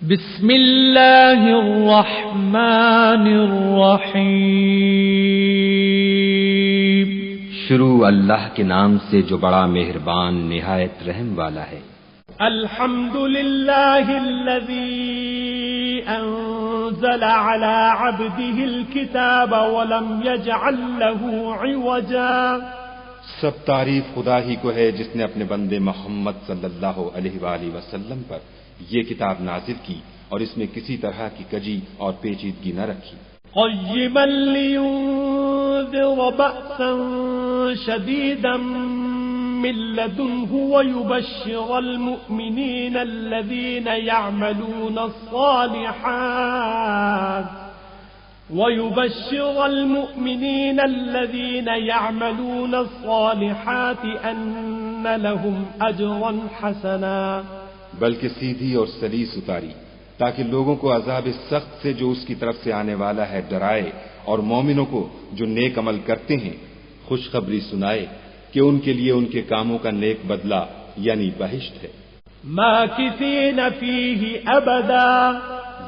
بسم اللہ الرحمن الرحیم۔ شروع اللہ کے نام سے جو بڑا مہربان نہایت رحم والا ہے۔ الحمد للہ الذی انزل علی عبده الکتاب ولم یجعل له عوجا۔ سب تعریف خدا ہی کو ہے جس نے اپنے بندے محمد صلی اللہ علیہ وآلہ وسلم پر یہ کتاب نازل کی اور اس میں کسی طرح کی کجی اور پیچیدگی نہ رکھی۔ قیما لینذر بأسا شدیدا من لدنه ويبشر المؤمنين الذين يعملون الصالحات أن لهم أجرا حسنا۔ بلکہ سیدھی اور سلیس اتاری تاکہ لوگوں کو عذاب سخت سے جو اس کی طرف سے آنے والا ہے ڈرائے، اور مومنوں کو جو نیک عمل کرتے ہیں خوشخبری سنائے کہ ان کے لیے ان کے کاموں کا نیک بدلہ یعنی بہشت ہے، ماکثین فیہ ابدا،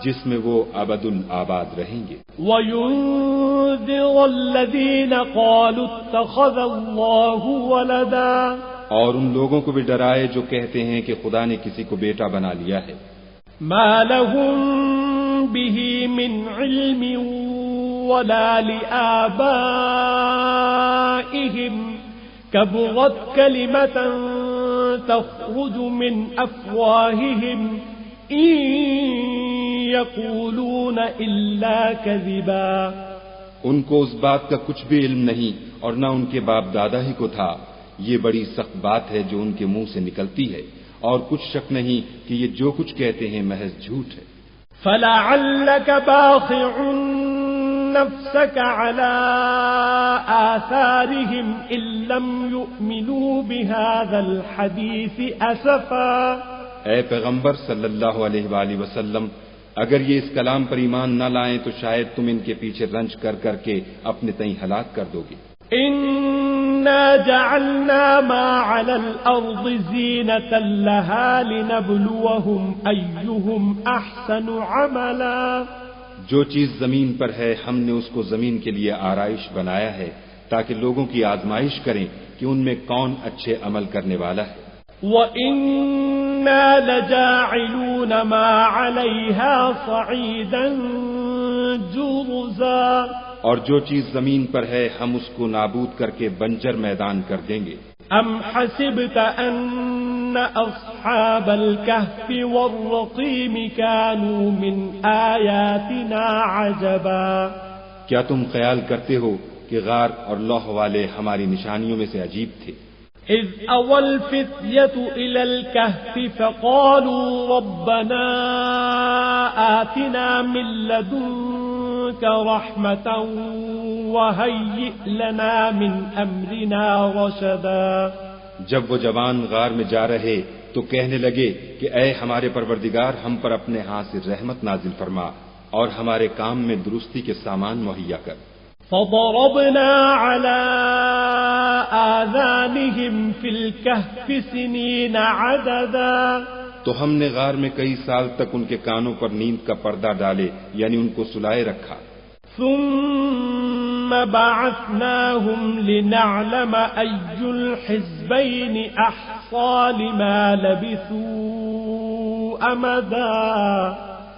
جس میں وہ ابد الآباد رہیں گے۔ وینذر الذین قالوا اتخذ اللہ ولدا، اور ان لوگوں کو بھی ڈرائے جو کہتے ہیں کہ خدا نے کسی کو بیٹا بنا لیا ہے۔ ما لهم به من علم ولا لآبائهم كبرت كلمة تخرج من أفواههم إن يقولون إلا كذبا۔ ان کو اس بات کا کچھ بھی علم نہیں اور نہ ان کے باپ دادا ہی کو تھا۔ یہ بڑی سخت بات ہے جو ان کے منہ سے نکلتی ہے، اور کچھ شک نہیں کہ یہ جو کچھ کہتے ہیں محض جھوٹ ہے۔ فَلَعَلَّكَ بَاخِعٌ نَفْسَكَ عَلَىٰ آثَارِهِمْ إِن لَّمْ يُؤْمِنُوا بِهَٰذَا الْحَدِيثِ أَسَفًا۔ اے پیغمبر صلی اللہ علیہ وآلہ وسلم، اگر یہ اس کلام پر ایمان نہ لائیں تو شاید تم ان کے پیچھے رنج کر کر کے اپنے تئیں ہلاک کر دو گے۔ إِنَّا جَعَلْنَا مَا عَلَى الْأَرْضِ زِينَةً لَهَا لِنَبْلُوَهُمْ أَيُّهُمْ أَحْسَنُ عَمَلًا۔ جو چیز زمین پر ہے ہم نے اس کو زمین کے لیے آرائش بنایا ہے تاکہ لوگوں کی آزمائش کریں کہ ان میں کون اچھے عمل کرنے والا ہے۔ وَإِنَّا لَجَاعِلُونَ مَا عَلَيْهَا صَعِيدًا جُرُزًا۔ اور جو چیز زمین پر ہے ہم اس کو نابود کر کے بنجر میدان کر دیں گے۔ ام حسبت ان اصحاب الكهف والرقيم كانوا من آیاتنا عجبا۔ کیا تم خیال کرتے ہو کہ غار اور لوح والے ہماری نشانیوں میں سے عجیب تھے؟ اذ اوى الفتية الى الكهف فقالوا ربنا آتنا من لدنك رحمة وهيئ لنا من امرنا رشدا۔ جب وہ جوان غار میں جا رہے تو کہنے لگے کہ اے ہمارے پروردگار، ہم پر اپنے ہاں سے رحمت نازل فرما اور ہمارے کام میں درستی کے سامان مہیا کر۔ فضربنا على آذانهم في الكهف سنين عددا، تو ہم نے غار میں کئی سال تک ان کے کانوں پر نیند کا پردہ ڈالے یعنی ان کو سلائے رکھا۔ ثم بعثناهم لنعلم أي الحزبين أحصى لما لبثوا أمدا،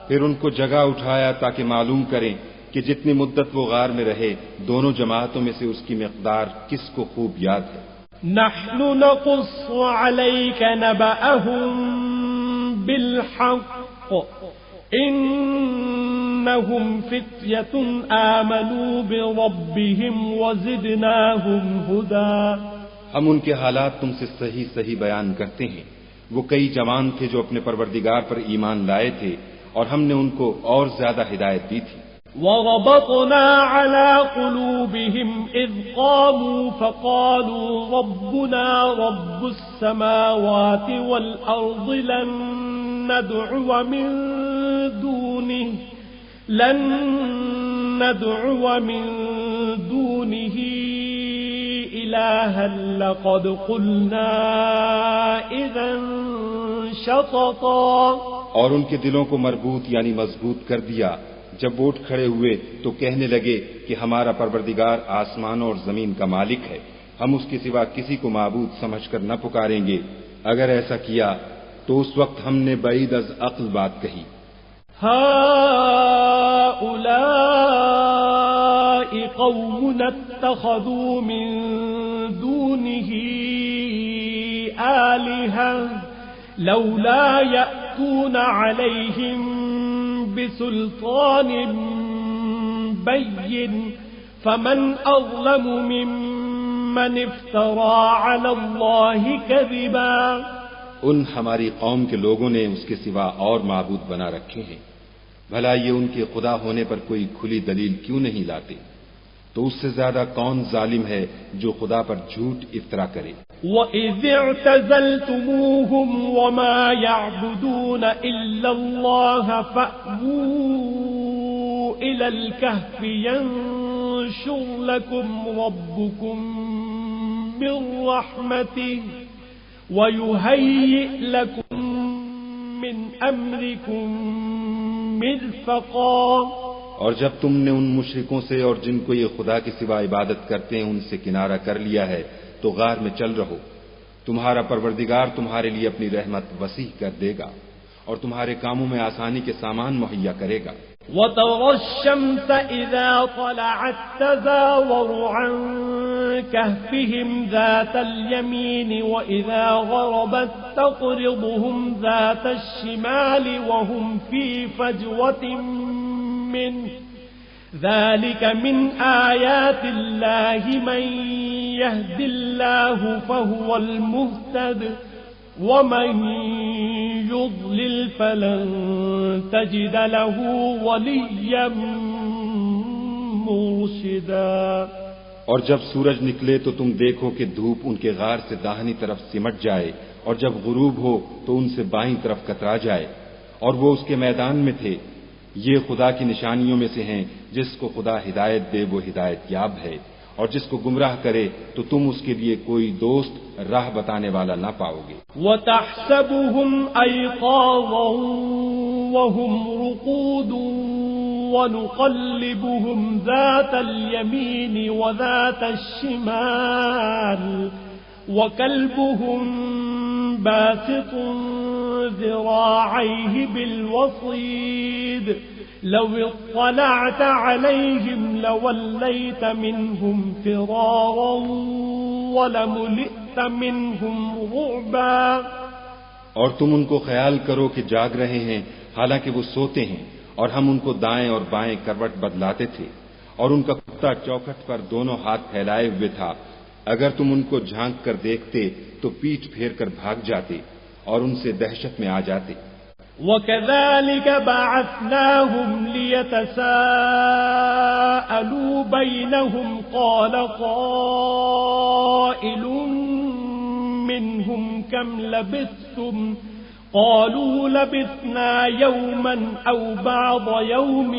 پھر ان کو جگہ اٹھایا تاکہ معلوم کریں کہ جتنی مدت وہ غار میں رہے دونوں جماعتوں میں سے اس کی مقدار کس کو خوب یاد ہے۔ نحن نقص عليك نبأهم بالحق إنهم فتية آمنوا بربهم وزدناهم هدى۔ ہم ان کے حالات تم سے صحیح صحیح بیان کرتے ہیں۔ وہ کئی جوان تھے جو اپنے پروردگار پر ایمان لائے تھے اور ہم نے ان کو اور زیادہ ہدایت دی تھی۔ وَرَبَطْنَا عَلَى قُلُوبِهِمْ إِذْ قَامُوا فَقَالُوا رَبُّنَا رَبُّ السَّمَاوَاتِ وَالْأَرْضِ لَن نَّدْعُوَ مِن دُونِهِ إِلَٰهًا لَّقَدْ قُلْنَا إِذًا شططا اور ان کے دلوں کو مربوط یعنی مضبوط کر دیا. جب وہ اٹھ کھڑے ہوئے تو کہنے لگے کہ ہمارا پروردگار آسمانوں اور زمین کا مالک ہے, ہم اس کے سوا کسی کو معبود سمجھ کر نہ پکاریں گے. اگر ایسا کیا تو اس وقت ہم نے بعید از عقل بات کہی. هؤلاء قوم اتخذوا من دونه آلهة لولا يأتون عليهم بسلطان بين فمن أظلم ممن افترى على الله كذبا. ان ہماری قوم کے لوگوں نے اس کے سوا اور معبود بنا رکھے ہیں, بھلا یہ ان کے خدا ہونے پر کوئی کھلی دلیل کیوں نہیں لاتے؟ تو اس سے زیادہ کون ظالم ہے جو خدا پر جھوٹ افطرا کرے. وَإِذِ اعْتَزَلْتُمُوهُمْ وَمَا يَعْبُدُونَ إِلَّا اللَّهَ فَأْوُوا إِلَى الْكَهْفِ يَنشُرْ لَكُمْ رَبُّكُمْ مِنْ رَحْمَتِهِ وَيُهَيِّئْ لَكُمْ مِنْ أَمْرِكُمْ مِرْفَقًا. اور جب تم نے ان مشرکوں سے اور جن کو یہ خدا کے سوا عبادت کرتے ہیں ان سے کنارہ کر لیا ہے تو غار میں چل رہو, تمہارا پروردگار تمہارے لیے اپنی رحمت وسیع کر دے گا اور تمہارے کاموں میں آسانی کے سامان مہیا کرے گا. وَتَرَى الشَّمْسَ إِذَا طَلَعَتْ تَزَاوَرُ عَنْ كَهْفِهِمْ ذَاتَ الْيَمِينِ وَإِذَا غَرَبَتْ تَقْرِضُهُمْ ذَاتَ الشِّمَالِ وَهُمْ فِي فَجْوَةٍ مِّنْهُ ذَلِكَ مِنْ آيَاتِ اللَّهِ مَنْ يَهْدِ اللَّهُ فَهُوَ الْمُهْتَدِ وَمَنْ يُضْلِلْ فَلَنْ تَجِدَ لَهُ وَلِيًّا مُرْشِدًا. اور جب سورج نکلے تو تم دیکھو کہ دھوپ ان کے غار سے داہنی طرف سمٹ جائے اور جب غروب ہو تو ان سے بائیں طرف کترا جائے اور وہ اس کے میدان میں تھے. یہ خدا کی نشانیوں میں سے ہیں, جس کو خدا ہدایت دے وہ ہدایت یاب ہے اور جس کو گمراہ کرے تو تم اس کے لیے کوئی دوست راہ بتانے والا نہ پاؤ گے. وَتَحْسَبُهُمْ أَيْقَاظًا وَهُمْ رُقُودٌ وَنُقَلِّبُهُمْ ذَاتَ الْيَمِينِ وَذَاتَ الشِّمَالِ وَكَلْبُهُمْ بَاسِطٌ ذِرَاعَيْهِ بِالْوَصِيدِ لَوِ اطَّلَعْتَ عَلَيْهِمْ لَوَلَّيْتَ مِنْهُمْ فِرَارًا وَلَمُلِئْتَ مِنْهُمْ رُعْبًا. اور تم ان کو خیال کرو کہ جاگ رہے ہیں حالانکہ وہ سوتے ہیں, اور ہم ان کو دائیں اور بائیں کروٹ بدلاتے تھے, اور ان کا کتا چوکھٹ پر دونوں ہاتھ پھیلائے ہوئے تھا. اگر تم ان کو جھانک کر دیکھتے تو پیٹھ پھیر کر بھاگ جاتے اور ان سے دہشت میں آ جاتے. وَكَذَلِكَ بَعَثْنَاهُمْ لِيَتَسَاءَلُوا بَيْنَهُمْ قَالَ قَائِلٌ مِّنْهُمْ كَمْ لَبِثْتُمْ قَالُوا لَبِثْنَا يَوْمًا أَوْ بَعْضَ يَوْمٍ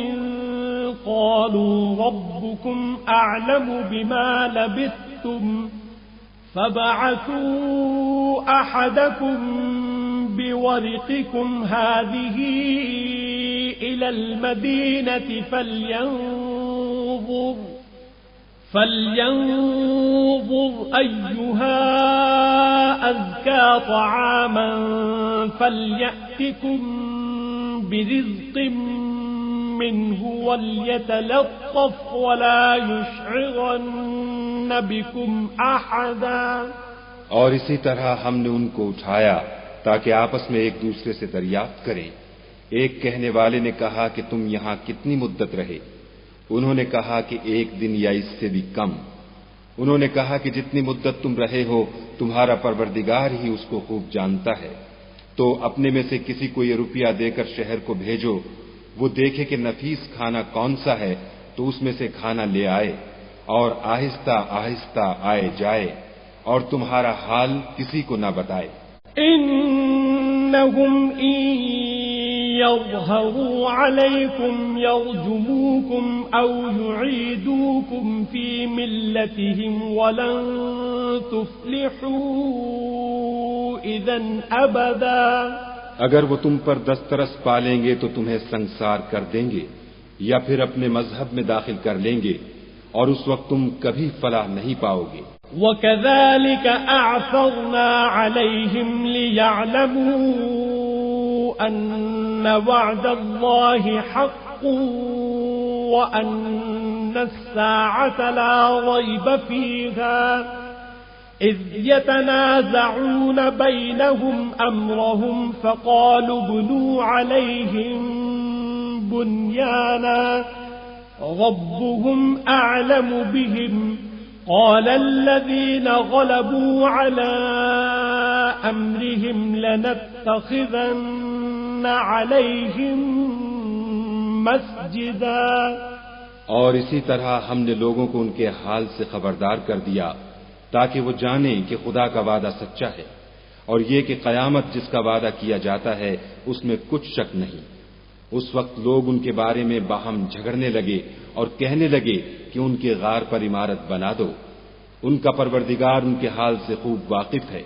قَالُوا رَبُّكُمْ أَعْلَمُ بِمَا لَبِثْتُمْ فَابْعَثُوا أَحَدَكُمْ بِوَرِقِكُمْ هَذِهِ إِلَى الْمَدِينَةِ فَلْيَنظُرْ أَيُّهَا أَزْكَى طَعَامًا فَلْيَأْتِكُمْ بِرِزْقٍ مِّنْهُ وَلْيَتَلَطَّفْ وَلَا يُشْعِرَنَّ بِكُمْ أَحَدًا. اور اسی طرح ہم نے ان کو اٹھایا تاکہ آپس میں ایک دوسرے سے دریافت کریں. ایک کہنے والے نے کہا کہ تم یہاں کتنی مدت رہے؟ انہوں نے کہا کہ 1 دن یا اس سے بھی کم. انہوں نے کہا کہ جتنی مدت تم رہے ہو تمہارا پروردگار ہی اس کو خوب جانتا ہے. تو اپنے میں سے کسی کو یہ روپیہ دے کر شہر کو بھیجو, وہ دیکھے کہ نفیس کھانا کون سا ہے تو اس میں سے کھانا لے آئے, اور آہستہ آہستہ آئے جائے, اور تمہارا حال کسی کو نہ بتائے. إنهم إن يظهروا عليكم يرجموكم أو يعيدوكم في ملتهم ولن تفلحوا إذا أبدا. اگر وہ تم پر دسترس پالیں گے تو تمہیں سنگسار کر دیں گے یا پھر اپنے مذہب میں داخل کر لیں گے اور اس وقت تم کبھی فلاح نہیں پاؤ گے. وَكَذَلِكَ أَعْثَرْنَا عَلَيْهِمْ لِيَعْلَمُوا أَنَّ وَعْدَ اللَّهِ حَقٌّ وَأَنَّ السَّاعَةَ لَا رَيْبَ فِيهَا إِذْ يَتَنَازَعُونَ بَيْنَهُمْ أَمْرَهُمْ فَقَالُوا ابْنُوا عَلَيْهِمْ بُنْيَانًا رَبُّهُمْ أَعْلَمُ بِهِمْ قال الذين غلبوا على أمرهم لنتخذن عليهم مسجدا. اور اسی طرح ہم نے لوگوں کو ان کے حال سے خبردار کر دیا تاکہ وہ جانیں کہ خدا کا وعدہ سچا ہے اور یہ کہ قیامت جس کا وعدہ کیا جاتا ہے اس میں کچھ شک نہیں. اس وقت لوگ ان کے بارے میں باہم جھگڑنے لگے اور کہنے لگے کہ ان کے غار پر عمارت بنا دو. ان کا پروردگار ان کے حال سے خوب واقف ہے.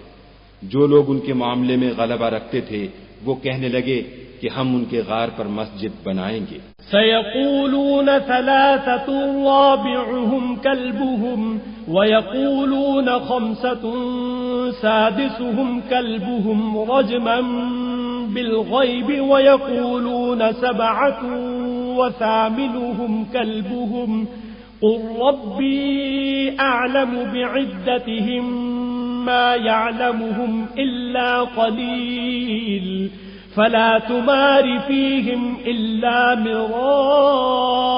جو لوگ ان کے معاملے میں غلبہ رکھتے تھے وہ کہنے لگے کہ ہم ان کے غار پر مسجد بنائیں گے. سيقولون ثلاثة رابعهم كلبهم ويقولون خمسة سادسهم كلبهم رجما بالغيب ويقولون سبعة وثامنهم كلبهم قل ربي أعلم بعدتهم ما يعلمهم إلا قليل فلا تمار فيهم إلا مراء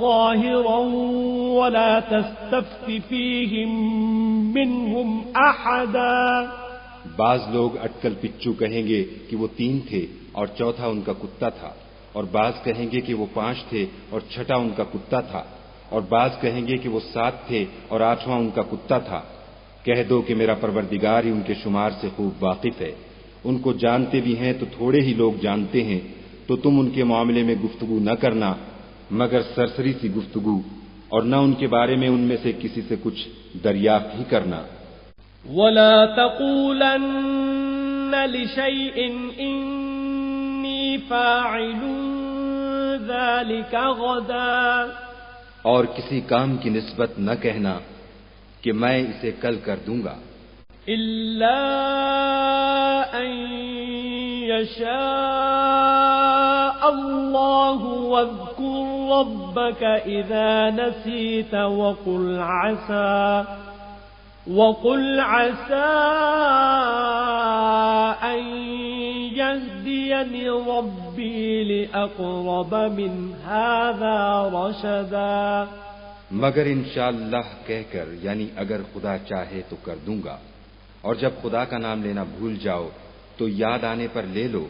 ظاهرا ولا تستفت فيهم منهم أحدا. بعض لوگ اٹکل پچو کہیں گے کہ وہ 3 تھے اور چوتھا ان کا کتا تھا، اور بعض کہیں گے کہ وہ 5 تھے اور چھٹا ان کا کتا تھا، اور بعض کہیں گے کہ وہ 7 تھے اور 8واں ان کا کتا تھا. کہہ دو کہ میرا پروردگار ہی ان کے شمار سے خوب واقف ہے. ان کو جانتے بھی ہیں تو تھوڑے ہی لوگ جانتے ہیں، تو تم ان کے معاملے میں گفتگو نہ کرنا مگر سرسری سی گفتگو، اور نہ ان کے بارے میں ان میں سے کسی سے کچھ دریافت ہی کرنا. وَلَا تَقُولَنَّ لِشَيْءٍ إِنِّي فَاعِلٌ ذَلِكَ غَدًا. اور کسی کام کی نسبت نہ کہنا کہ میں اسے کل کر دوں گا. إِلَّا أَن يَشَاءَ اللَّهُ وَاذْكُرْ رَبَّكَ إِذَا نَسِيتَ وَقُلْ عَسَى أَن يَهْدِيَنِ رَبِّي لِأَقْرَبَ مِنْ هَذَا رَشَدًا. مگر انشاءاللہ کہہ کر، یعنی اگر خدا چاہے تو کر دوں گا، اور جب خدا کا نام لینا بھول جاؤ تو یاد آنے پر لے لو،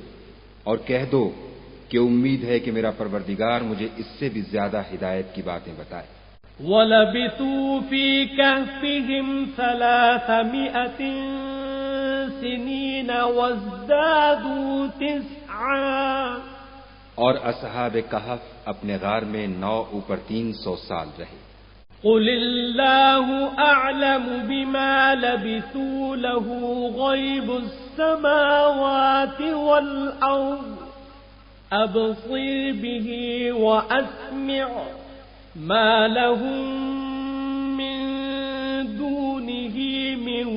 اور کہہ دو کہ امید ہے کہ میرا پروردگار مجھے اس سے بھی زیادہ ہدایت کی باتیں بتائے. وَلَبِثُوا فِي كَهْفِهِمْ 300 سِنِينَ وَازْدَادُوا 9. اور اصحاب کہف اپنے غار میں 9 اوپر 300 سال رہے. قل اللہ اعلم بما لبثوا له غیب السماوات والارض ابصر به واسمع ما لهم من دونه من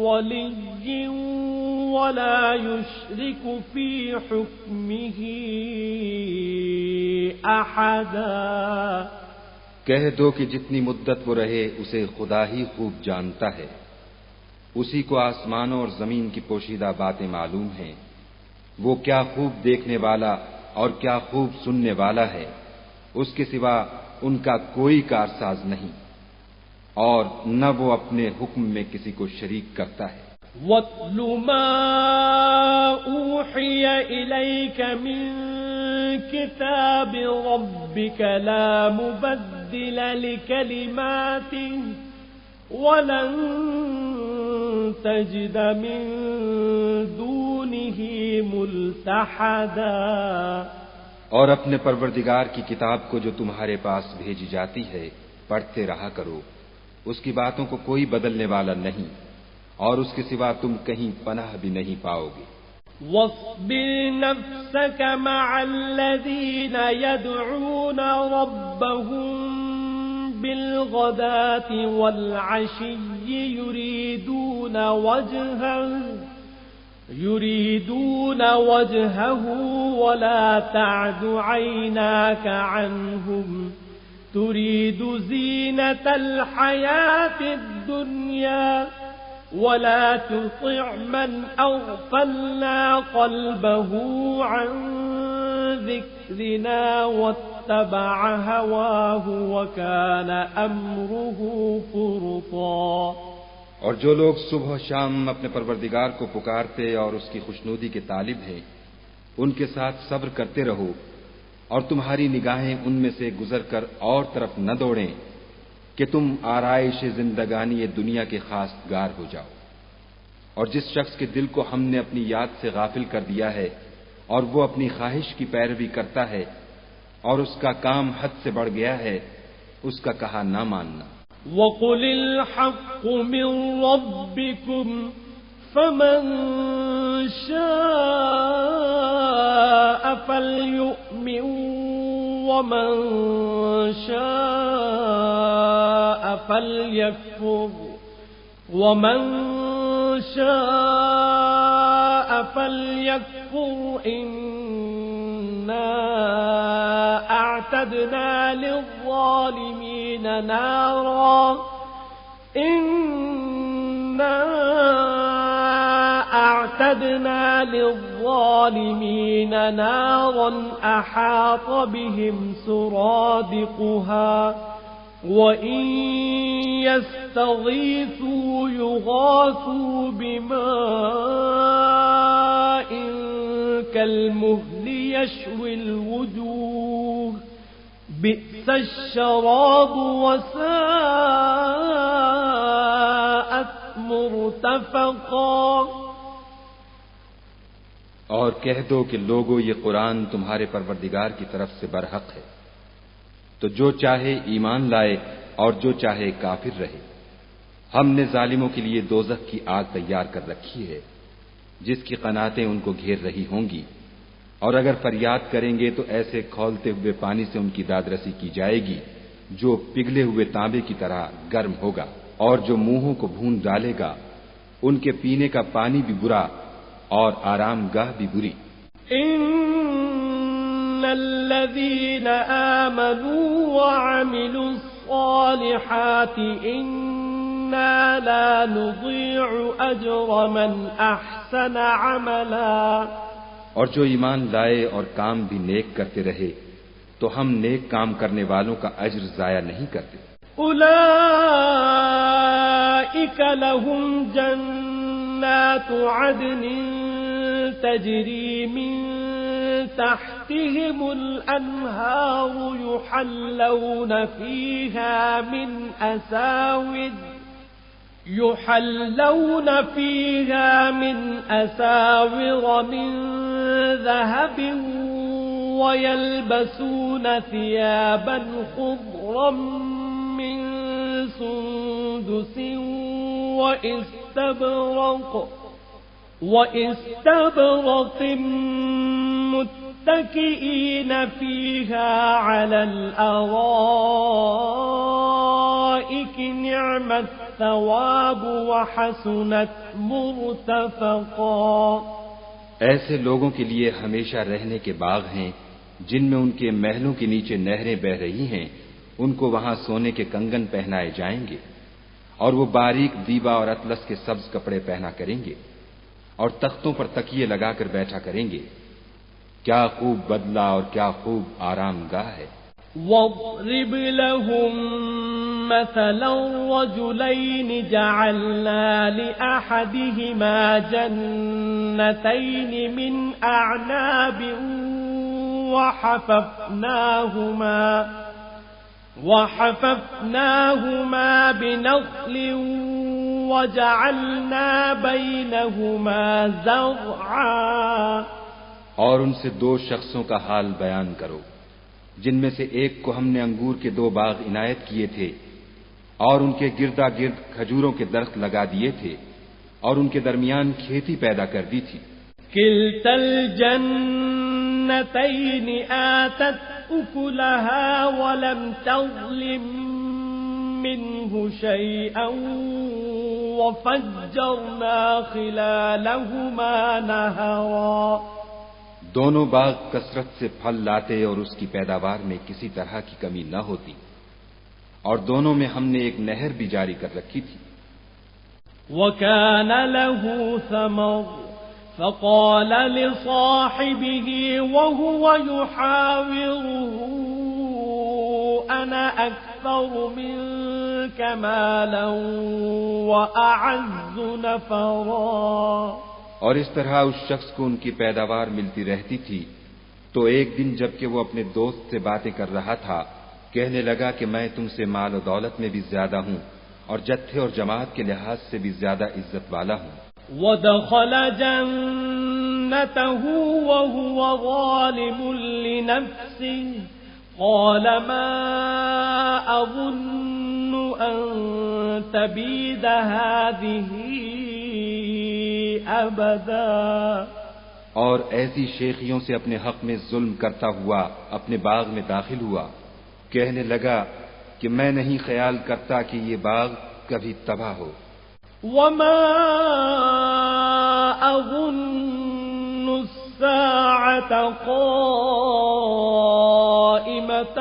ولي ولا يشرك في حكمه احدا. کہہ دو کہ جتنی مدت وہ رہے اسے خدا ہی خوب جانتا ہے. اسی کو آسمانوں اور زمین کی پوشیدہ باتیں معلوم ہیں. وہ کیا خوب دیکھنے والا اور کیا خوب سننے والا ہے. اس کے سوا ان کا کوئی کارساز نہیں، اور نہ وہ اپنے حکم میں کسی کو شریک کرتا ہے. وَاتْلُ مَا أُوحِيَ إِلَيْكَ مِن كِتَابِ رَبِّكَ لَا مُبَدِّلَ لِكَلِمَاتِهِ وَلَن تَجِدَ مِن دُونِهِ مُلْتَحَدًا. اور اپنے پروردگار کی کتاب کو جو تمہارے پاس بھیجی جاتی ہے پڑھتے رہا کرو. اس کی باتوں کو کوئی بدلنے والا نہیں اور اس کے سوا تم کہیں پناہ بھی نہیں پاؤ گے۔ واصبر نفسك مع الذين يدعون ربهم بالغداة والعشي يريدون وجهه ولا تعد عيناك عنهم تريد زينة الحياة الدنيا ولا تطع من أغفلنا قلبه عن ذكرنا واتبع هواه وكان أمره فرطا۔ اور جو لوگ صبح و شام اپنے پروردگار کو پکارتے اور اس کی خوشنودی کے طالب ہیں، ان کے ساتھ صبر کرتے رہو، اور تمہاری نگاہیں ان میں سے گزر کر اور طرف نہ دوڑیں کہ تم آرائش زندگانی دنیا کے خواستگار ہو جاؤ۔ اور جس شخص کے دل کو ہم نے اپنی یاد سے غافل کر دیا ہے اور وہ اپنی خواہش کی پیروی کرتا ہے اور اس کا کام حد سے بڑھ گیا ہے، اس کا کہا نہ ماننا۔ وَقُلِ الْحَقُّ مِنْ رَبِّكُمْ فَمَنْ شَاءَ فَلْيُؤْمِنْ وَمَنْ شَاءَ فَلْيَكْفُرْ إِنَّا أَعْتَدْنَا لِلظَّالِمِينَ نَارًا أَحَاطَ بِهِمْ سُرَادِقُهَا وَإِنْ يَسْتَغِيثُوا يُغَاثُوا بِمَاءٍ كَالْمُهْلِ يَشْوِي الْوُجُوهَ بِئْسَ الشَّرَابُ وَسَاءَتْ مُرْتَفَقًا۔ اور کہہ دو کہ لوگو یہ قرآن تمہارے پروردگار کی طرف سے برحق ہے، تو جو چاہے ایمان لائے اور جو چاہے کافر رہے۔ ہم نے ظالموں کے لیے دوزخ کی آگ تیار کر رکھی ہے جس کی قناتیں ان کو گھیر رہی ہوں گی، اور اگر فریاد کریں گے تو ایسے کھولتے ہوئے پانی سے ان کی دادرسی کی جائے گی جو پگھلے ہوئے تانبے کی طرح گرم ہوگا، اور جو منہوں کو بھون ڈالے گا ان کے پینے کا پانی بھی برا اور آرام گاہ بھی بری۔ ان الذين آمنوا وعملوا الصالحات انا لا نضيع اجر من احسن عملا۔ اور جو ایمان لائے اور کام بھی نیک کرتے رہے تو ہم نیک کام کرنے والوں کا اجر ضائع نہیں کرتے۔ اولئک لهم جنات عدن تجری من تحتهم الانہار يحلون فيها من أساور من ذهب ويلبسون ثيابا خضرا من سندس وإستبرق متكئين فيها على الأرائك نعم الثواب وحسنت مرتفقا۔ ایسے لوگوں کے لیے ہمیشہ رہنے کے باغ ہیں جن میں ان کے محلوں کے نیچے نہریں بہ رہی ہیں، ان کو وہاں سونے کے کنگن پہنائے جائیں گے اور وہ باریک دیبا اور اطلس کے سبز کپڑے پہنا کریں گے اور تختوں پر تکیے لگا کر بیٹھا کریں گے۔ کیا خوب بدلہ اور کیا خوب آرام گاہ ہے۔ وَاضْرِبْ لَهُم مَّثَلًا رَّجُلَيْنِ جَعَلْنَا لِأَحَدِهِمَا جَنَّتَيْنِ مِنْ أَعْنَابٍ وَحَفَفْنَاهُمَا بِنَخْلٍ وَجَعَلْنَا بَيْنَهُمَا زَرْعًا۔ اور ان سے دو شخصوں کا حال بیان کرو جن میں سے ایک کو ہم نے انگور کے 2 باغ عنایت کیے تھے اور ان کے گردا گرد کھجوروں کے درخت لگا دیے تھے، اور ان کے درمیان کھیتی پیدا کر دی تھی. كلتا الجنتين آتت أكلها ولم تظلم منه شيئا وفجرنا خلالهما نهرا. دونوں باغ کثرت سے پھل لاتے اور اس کی پیداوار میں کسی طرح کی کمی نہ ہوتی، اور دونوں میں ہم نے ایک نہر بھی جاری کر رکھی تھی. وكان له ثمر فقال لصاحبه وهو يحاوره أنا أكثر منك مالا وأعز نفرا. اور اس طرح اس شخص کو ان کی پیداوار ملتی رہتی تھی، تو ایک دن جب کہ وہ اپنے دوست سے باتیں کر رہا تھا، کہنے لگا کہ میں تم سے مال و دولت میں بھی زیادہ ہوں اور جتھے اور جماعت کے لحاظ سے بھی زیادہ عزت والا ہوں. ودخل جنته وهو ظالم لنفسه قال ما أظن أن تبيد هذه أبدا. اور ایسی شیخیوں سے اپنے حق میں ظلم کرتا ہوا اپنے باغ میں داخل ہوا، کہنے لگا کہ میں نہیں خیال کرتا کہ یہ باغ کبھی تباہ ہو. وما أظن الساعة قائمة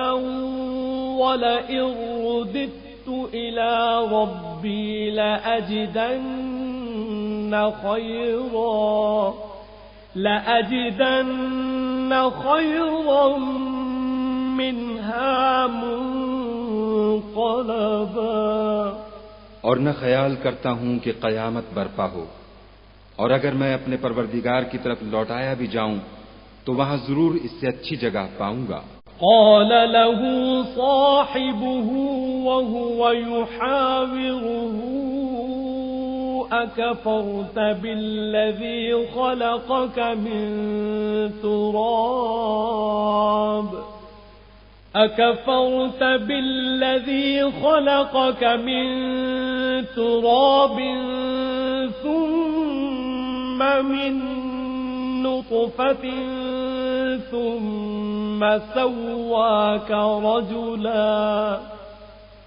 ولئن رددت إلى ربي لأجدن خيرا منها منقلبا. اور نہ خیال کرتا ہوں کہ قیامت برپا ہو، اور اگر میں اپنے پروردگار کی طرف لوٹایا بھی جاؤں تو وہاں ضرور اس سے اچھی جگہ پاؤں گا. قال له صاحبه وهو يحاوره أكفرت بالذي خلقك من تراب أكفرت بالذي خلقك من تراب ثم من نطفة ثم سواك رجلا.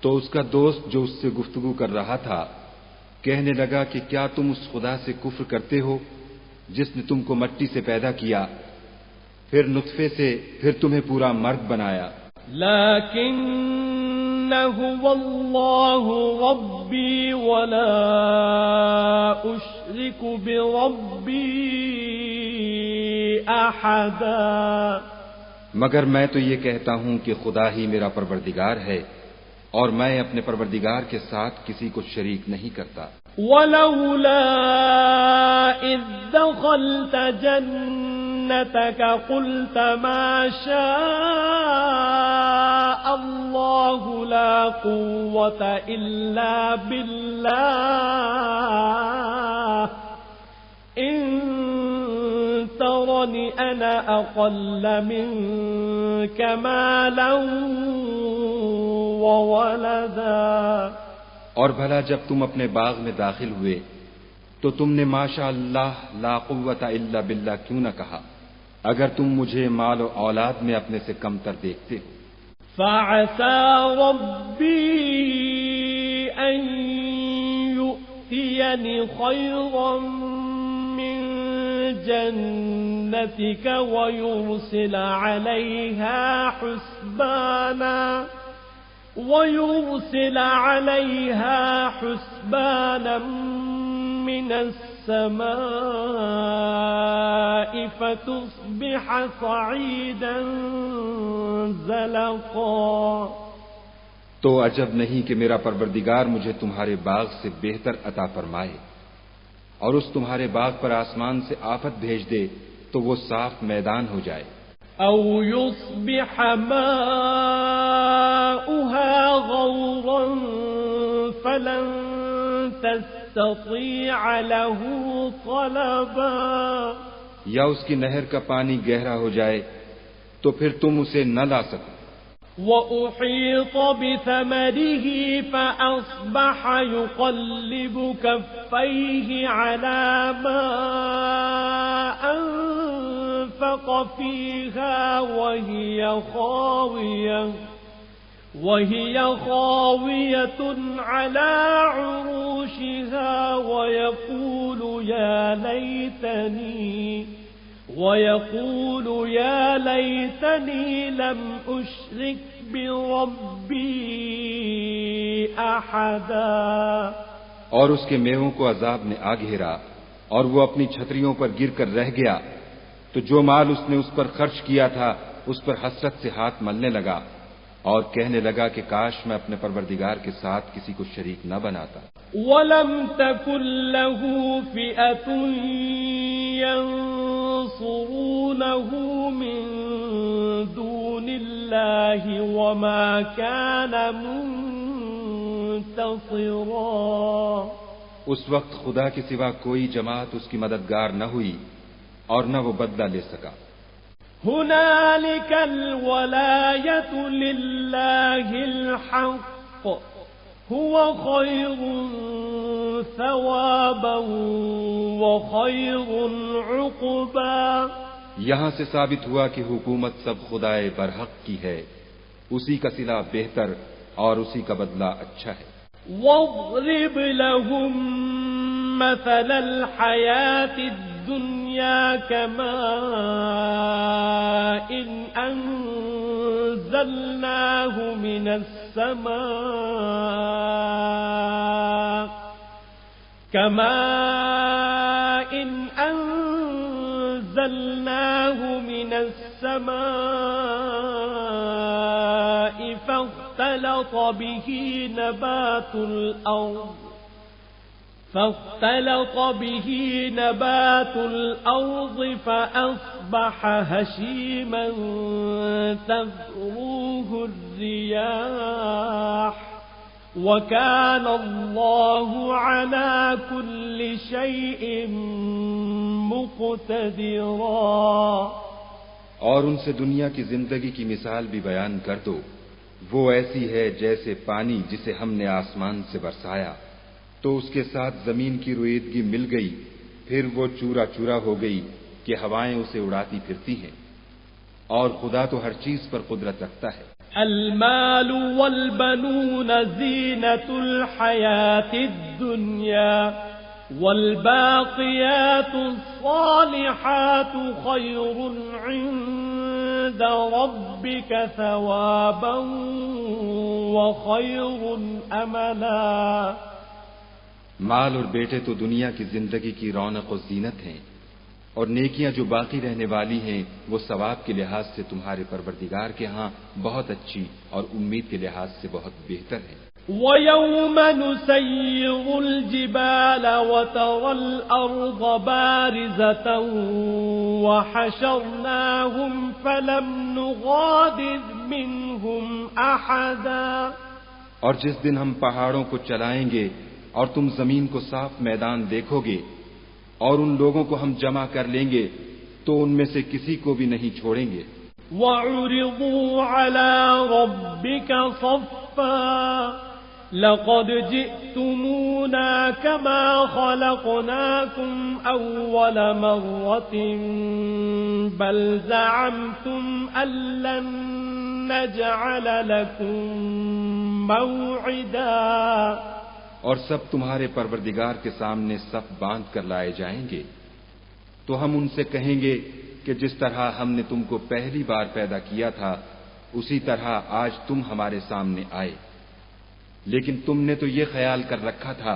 تو اس کا دوست جو اس سے گفتگو کر رہا تھا کہنے لگا کہ کیا تم اس خدا سے کفر کرتے ہو جس نے تم کو مٹی سے پیدا کیا، پھر نطفے سے، پھر تمہیں پورا مرد بنایا. لكن هو الله ربي ولا أشرك بربي أحدا. مگر میں تو یہ کہتا ہوں کہ خدا ہی میرا پروردگار ہے اور میں اپنے پروردگار کے ساتھ کسی کو شریک نہیں کرتا. ولولا إذ دخلت جنتك قلت ما شاء الله لا قوة إلا بالله إن ترني أنا أقل منك مالا وولدا. اور بھلا جب تم اپنے باغ میں داخل ہوئے تو تم نے ماشاء اللہ لا قوت الا باللہ کیوں نہ کہا اگر تم مجھے مال و اولاد میں اپنے سے کم تر دیکھتے ہو. فعسى ربي أن يؤتيني خيرا من جنتك ويرسل عليها حسبانا من السماء فتصبح صعيدا زلقا. تو عجب نہیں کہ میرا پروردگار مجھے تمہارے باغ سے بہتر عطا فرمائے اور اس تمہارے باغ پر آسمان سے آفت بھیج دے تو وہ صاف میدان ہو جائے. أو يصبح ماؤها غورا فلن تستطيع له طلبا. یا اس کی نہر کا پانی گہرا ہو جائے تو پھر تم اسے نہ لا سکو. وأحيط بثمره فأصبح يقلب كفيه على ما أنفق فيها وهي خاوية على عروشها ويقول يا ليتني لم أشرك بربي أحدا. اور اس کے میووں کو عذاب نے آ گھیرا اور وہ اپنی چھتریوں پر گر کر رہ گیا، تو جو مال اس نے اس پر خرچ کیا تھا اس پر حسرت سے ہاتھ ملنے لگا اور کہنے لگا کہ کاش میں اپنے پروردگار کے ساتھ کسی کو شریک نہ بناتا. وَلَمْ تَكُنْ لَهُ فِئَةٌ يَنصُرُونَهُ مِنْ دُونِ اللَّهِ وَمَا كَانَ مُنْتَصِرًا. اس وقت خدا کے سوا کوئی جماعت اس کی مددگار نہ ہوئی اور نہ وہ بدلہ لے سکا. هنالك الولاية لله الحق هو خير ثوابا وخير عقبا. یہاں سے ثابت ہوا کہ حکومت سب خدائے برحق کی ہے، اسی کا صلہ بہتر اور اسی کا بدلہ اچھا ہے. واضرب لهم مثل الحياة الدنيا كماء أنزلناه من السماء فاختلط به نبات الأرض فأصبح هشيما تذروه الرياح وكان الله على كل شيء مقتدرا. اور ان سے دنیا کی زندگی کی مثال بھی بیان کر دو، وہ ایسی ہے جیسے پانی جسے ہم نے آسمان سے برسایا تو اس کے ساتھ زمین کی رویدگی مل گئی، پھر وہ چورا چورا ہو گئی کہ ہوائیں اسے اڑاتی پھرتی ہیں، اور خدا تو ہر چیز پر قدرت رکھتا ہے. المال والبنون زینة الحیاة الدنیا والباقیات الصالحات خیر عند ربك ثوابا وخیر املا. مال اور بیٹے تو دنیا کی زندگی کی رونق و زینت ہیں، اور نیکیاں جو باقی رہنے والی ہیں وہ ثواب کے لحاظ سے تمہارے پروردگار کے ہاں بہت اچھی اور امید کے لحاظ سے بہت بہتر ہیں. وَيَوْمَ نُسَيِّرُ الْجِبَالَ وَتَرَى الْأَرْضَ بَارِزَةً وَحَشَرْنَاهُمْ فَلَمْ نُغَادِرْ مِنْهُمْ أَحَدًا. اور جس دن ہم پہاڑوں کو چلائیں گے اور تم زمین کو صاف میدان دیکھو گے اور ان لوگوں کو ہم جمع کر لیں گے تو ان میں سے کسی کو بھی نہیں چھوڑیں گے. وَعُرِضُوا عَلَى رَبِّكَ صَفًّا لَقَدْ جِئْتُمُونَا كَمَا خَلَقْنَاكُمْ أَوَّلَ مَرَّةٍ بَلْ زَعَمْتُمْ أَن لَّن نَّجْعَلَ لَكُم مَّوْعِدًا. اور سب تمہارے پروردگار کے سامنے صف باندھ کر لائے جائیں گے تو ہم ان سے کہیں گے کہ جس طرح ہم نے تم کو پہلی بار پیدا کیا تھا اسی طرح آج تم ہمارے سامنے آئے، لیکن تم نے تو یہ خیال کر رکھا تھا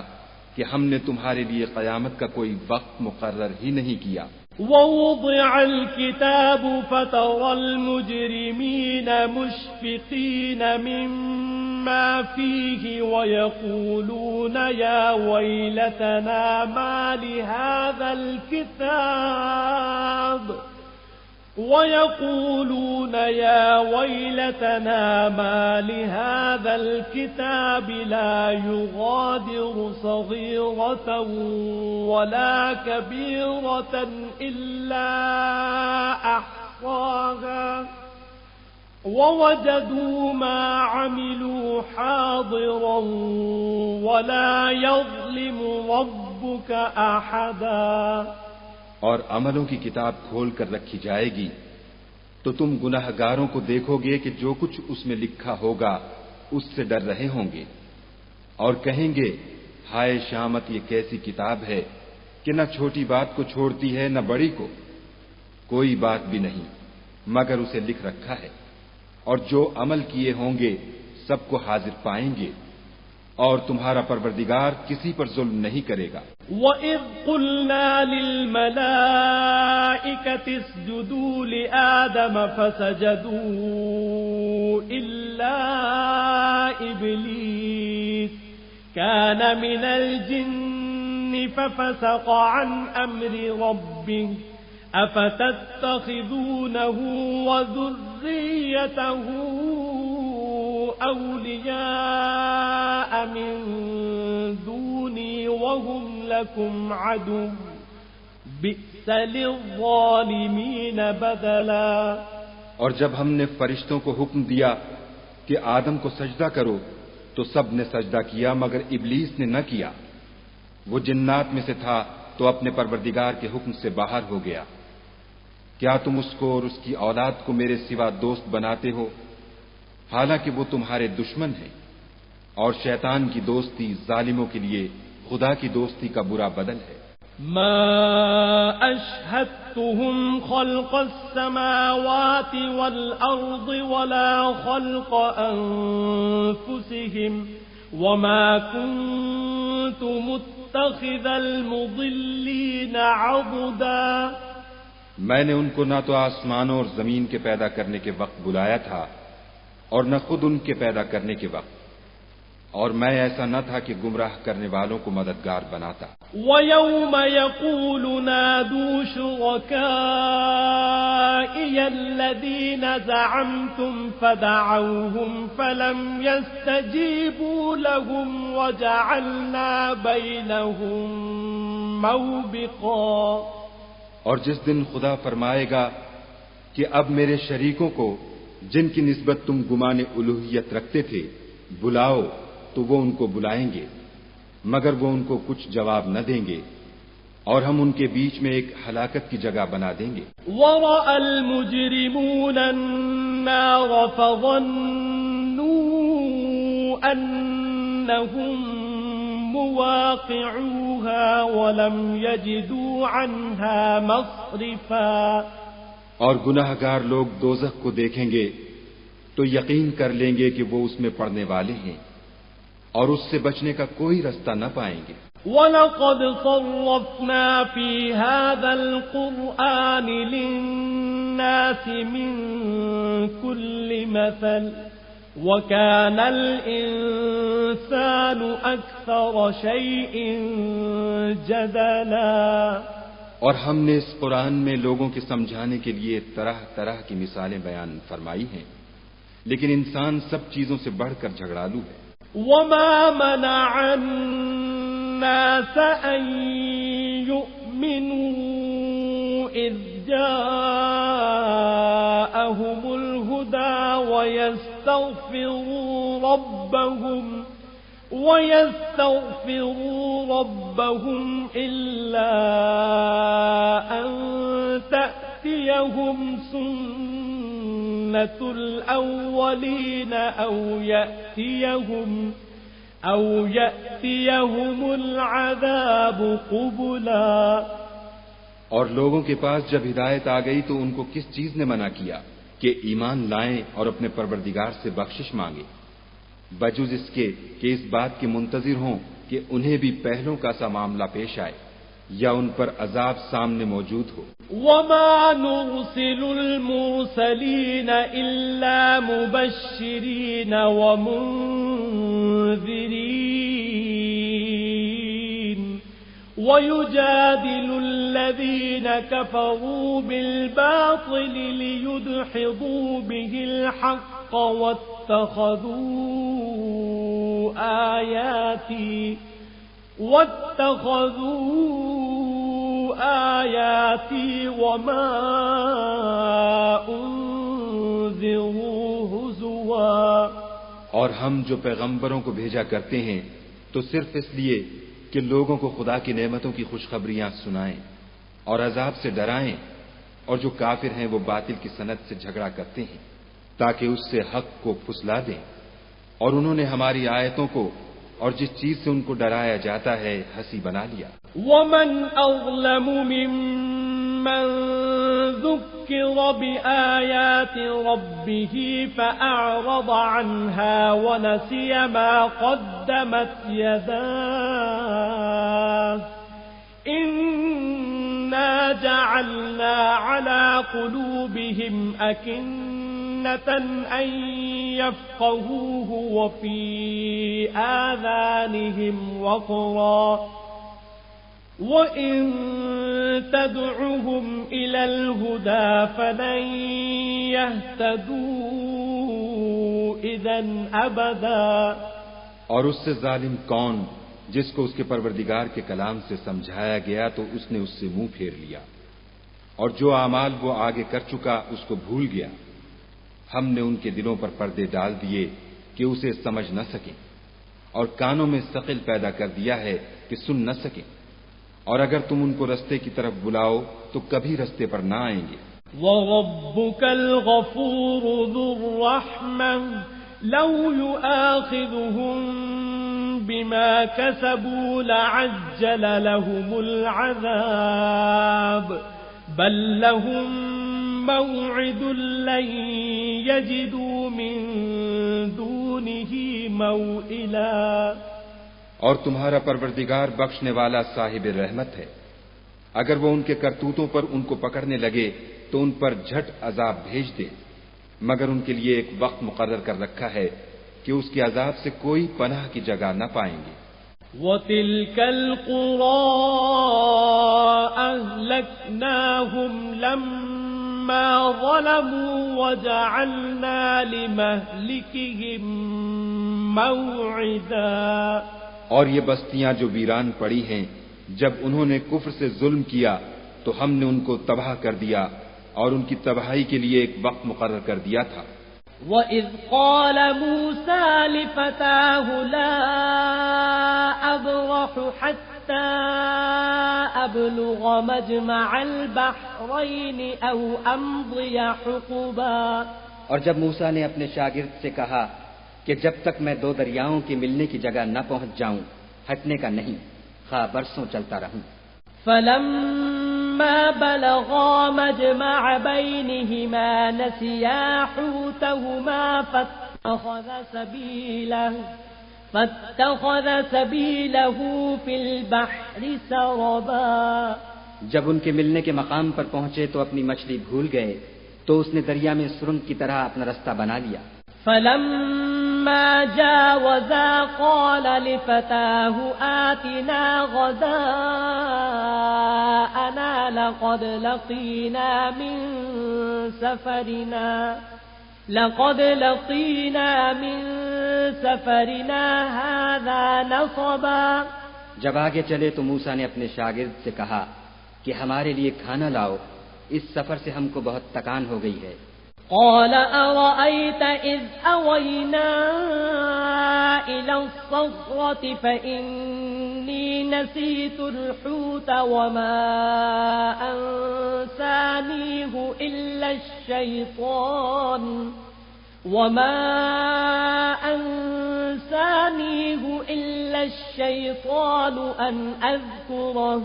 کہ ہم نے تمہارے لیے قیامت کا کوئی وقت مقرر ہی نہیں کیا. وَوُضِعَ الْكِتَابُ فَتَرَى الْمُجْرِمِينَ مُشْفِقِينَ مِمَّا فِيهِ وَيَقُولُونَ يَا وَيْلَتَنَا مَا لِهَذَا الْكِتَابِ لَا يُغَادِرُ صَغِيرَةً وَلَا كَبِيرَةً إِلَّا أَحْصَاهَا ووجدوا ما عملوا حاضرا ولا يظلم ربك أحدا. اور عملوں کی کتاب کھول کر رکھی جائے گی تو تم گناہگاروں کو دیکھو گے کہ جو کچھ اس میں لکھا ہوگا اس سے ڈر رہے ہوں گے اور کہیں گے ہائے شامت یہ کیسی کتاب ہے کہ نہ چھوٹی بات کو چھوڑتی ہے نہ بڑی کو. کوئی بات بھی نہیں مگر اسے لکھ رکھا ہے اور جو عمل کیے ہوں گے سب کو حاضر پائیں گے اور تمہارا پروردگار کسی پر ظلم نہیں کرے گا. وَإِذْ قُلْنَا لِلْمَلَائِكَةِ اسْجُدُوا لِآدَمَ فَسَجَدُوا إِلَّا إِبْلِيسَ كَانَ مِنَ الْجِنِّ فَفَسَقَ عَنْ أَمْرِ رَبِّهِ أَفَتَتَّخِذُونَهُ وَذُرِّيَّتَهُ أَوْلِيَاءَ مِن دُونِي وَهُمْ لَكُمْ عَدُوٌّ بِئْسَ لِلظَّالِمِينَ بَدَلًا. اور جب ہم نے فرشتوں کو حکم دیا کہ آدم کو سجدہ کرو تو سب نے سجدہ کیا مگر ابلیس نے نہ کیا. وہ جنات میں سے تھا تو اپنے پروردگار کے حکم سے باہر ہو گیا. کیا تم اس کو اور اس کی اولاد کو میرے سوا دوست بناتے ہو حالانکہ وہ تمہارے دشمن ہیں اور شیطان کی دوستی ظالموں کے لیے خدا کی دوستی کا برا بدل ہے. ما أشهدتهم خلق السماوات والأرض ولا خلق أنفسهم وما كنت متخذ المضلين عضدا. میں نے ان کو نہ تو آسمانوں اور زمین کے پیدا کرنے کے وقت بلایا تھا اور نہ خود ان کے پیدا کرنے کے وقت اور میں ایسا نہ تھا کہ گمراہ کرنے والوں کو مددگار بناتا. وَيَوْمَ يَقُولُ نَادُوا شُرَكَائِيَ الَّذِينَ زَعَمْتُمْ فَدَعَوْهُمْ فَلَمْ يَسْتَجِيبُوا لَهُمْ وَجَعَلْنَا بَيْنَهُمْ مَوْبِقًا. اور جس دن خدا فرمائے گا کہ اب میرے شریکوں کو جن کی نسبت تم گمان الوہیت رکھتے تھے بلاؤ تو وہ ان کو بلائیں گے مگر وہ ان کو کچھ جواب نہ دیں گے اور ہم ان کے بیچ میں ایک ہلاکت کی جگہ بنا دیں گے. وَرَأَى الْمُجْرِمُونَ النَّارَ فَظَنُّوا أَنَّهُمْ مُوَاقِعُوهَا وَلَمْ يَجِدُوا عَنْهَا مَصْرِفًا. اور گناہگار لوگ دوزخ کو دیکھیں گے تو یقین کر لیں گے کہ وہ اس میں پڑنے والے ہیں اور اس سے بچنے کا کوئی رستہ نہ پائیں گے. وَلَقَدْ صَرَّفْنَا فِي هَذَا الْقُرْآنِ لِلنَّاسِ مِنْ كُلِّ مَثَلٍ وَكَانَ الْإِنسَانُ أَكْثَرَ شَيْءٍ جَدَلًا. اور ہم نے اس قرآن میں لوگوں کے سمجھانے کے لیے طرح طرح کی مثالیں بیان فرمائی ہیں لیکن انسان سب چیزوں سے بڑھ کر جھگڑالو ہے. وَمَا مَنَعَ النَّاسَ أَن يُؤْمِنُوا إِذْ جَاءَهُمُ الْهُدَى وَيَسْتَغْفِرُوا رَبَّهُمْ إِلَّا أَن تَأْتِيَهُمْ سُنَّةُ الْأَوَّلِينَ أَوْ يَأْتِيَهُمُ الْعَذَابُ قُبُلًا. اور لوگوں کے پاس جب ہدایت آ گئی تو ان کو کس چیز نے منع کیا کہ ایمان لائیں اور اپنے پروردگار سے بخشش مانگیں بجز اس کے کہ اس بات کے منتظر ہوں کہ انہیں بھی پہلوں کا سا معاملہ پیش آئے یا ان پر عذاب سامنے موجود ہو. وَمَا نُرْسِلُ الْمُرْسَلِينَ إِلَّا مُبَشِّرِينَ وَمُنذِرِينَ وَيُجَادِلُ الَّذِينَ كَفَرُوا بِالْبَاطِلِ لِيُدْحِضُوا بِهِ الْحَقَّ وَاتَّخَذُوا آيَاتِي وَمَا أُنذِرُوا اور ہم جو پیغمبروں کو بھیجا کرتے ہیں تو صرف اس لیے کہ لوگوں کو خدا کی نعمتوں کی خوشخبریاں سنائیں اور عذاب سے ڈرائیں، اور جو کافر ہیں وہ باطل کی سند سے جھگڑا کرتے ہیں تاکہ اس سے حق کو پھسلا دیں، اور انہوں نے ہماری آیتوں کو اور جس چیز سے ان کو ڈرایا جاتا ہے ہنسی بنا لیا۔ ومن أظلم ممن ذكر بآيات ربه فأعرض عنها ونسي ما قدمت يداه إنا جعلنا على قلوبهم أكنة أن يفقهوه وفي آذانهم وقرا وإن تدعهم إلى الهدى فلن يهتدوا إذن أبدا۔ اور اس سے ظالم کون جس کو اس کے پروردگار کے کلام سے سمجھایا گیا تو اس نے اس سے منہ پھیر لیا، اور جو اعمال وہ آگے کر چکا اس کو بھول گیا۔ ہم نے ان کے دلوں پر پردے ڈال دیے کہ اسے سمجھ نہ سکیں، اور کانوں میں ثقل پیدا کر دیا ہے کہ سن نہ سکیں، اور اگر تم ان کو رستے کی طرف بلاؤ تو کبھی رستے پر نہ آئیں گے۔ وَرَبُّكَ الْغَفُورُ ذُو الرَّحْمَةِ لَوْ يُؤَاخِذُهُم بِمَا كَسَبُوا لَعَجَّلَ لَهُمُ الْعَذَابَ بَل لَّهُم مَّوْعِدٌ لَّن يَجِدُوا مِن دُونِهِ مَوْئِلًا۔ اور تمہارا پروردگار بخشنے والا صاحب رحمت ہے، اگر وہ ان کے کرتوتوں پر ان کو پکڑنے لگے تو ان پر جھٹ عذاب بھیج دے، مگر ان کے لیے ایک وقت مقرر کر رکھا ہے کہ اس کے عذاب سے کوئی پناہ کی جگہ نہ پائیں گے۔ وَتِلْكَ الْقُرَىٰ أَهْلَكْنَاهُمْ لَمَّا ظَلَمُوا وَجَعَلْنَا لِمَهْلِكِهِم مَّوْعِدًا۔ اور یہ بستیاں جو ویران پڑی ہیں، جب انہوں نے کفر سے ظلم کیا تو ہم نے ان کو تباہ کر دیا اور ان کی تباہی کے لیے ایک وقت مقرر کر دیا تھا۔ وَإِذْ قَالَ مُوسَى لِفَتَاهُ لَا أَبْرَحُ حَتَّى أَبْلُغَ مَجْمَعَ الْبَحْرَيْنِ أَوْ أَمْضِيَ حُقُبًا۔ اور جب موسیٰ نے اپنے شاگرد سے کہا کہ جب تک میں دو دریاؤں کے ملنے کی جگہ نہ پہنچ جاؤں ہٹنے کا نہیں، خواہ برسوں چلتا رہوں۔ فَلَمَّا بَلَغَا مَجْمَعَ بَيْنِهِمَا نَسِيَا حُوتَهُمَا فَاتَّخَذَ سَبِيلَهُ فِي الْبَحْرِ سَرَبًا۔ جب ان کے ملنے کے مقام پر پہنچے تو اپنی مچھلی بھول گئے، تو اس نے دریا میں سرنگ کی طرح اپنا رستہ بنا لیا۔ فَلَمَّا جَاوَزَا قَالَ لِفَتَاهُ آتِنَا غَدَاءَنَا لَقَدْ لَقِينَا مِن سَفَرِنَا هَذَا نَصَبًا۔ جب آگے چلے تو موسیٰ نے اپنے شاگرد سے کہا کہ ہمارے لیے کھانا لاؤ، اس سفر سے ہم کو بہت تکان ہو گئی ہے۔ قال أرأيت إذ أوينا إلى الصخرة فإني نسيت الحوت وما أنسانيه إلا الشيطان أن أذكره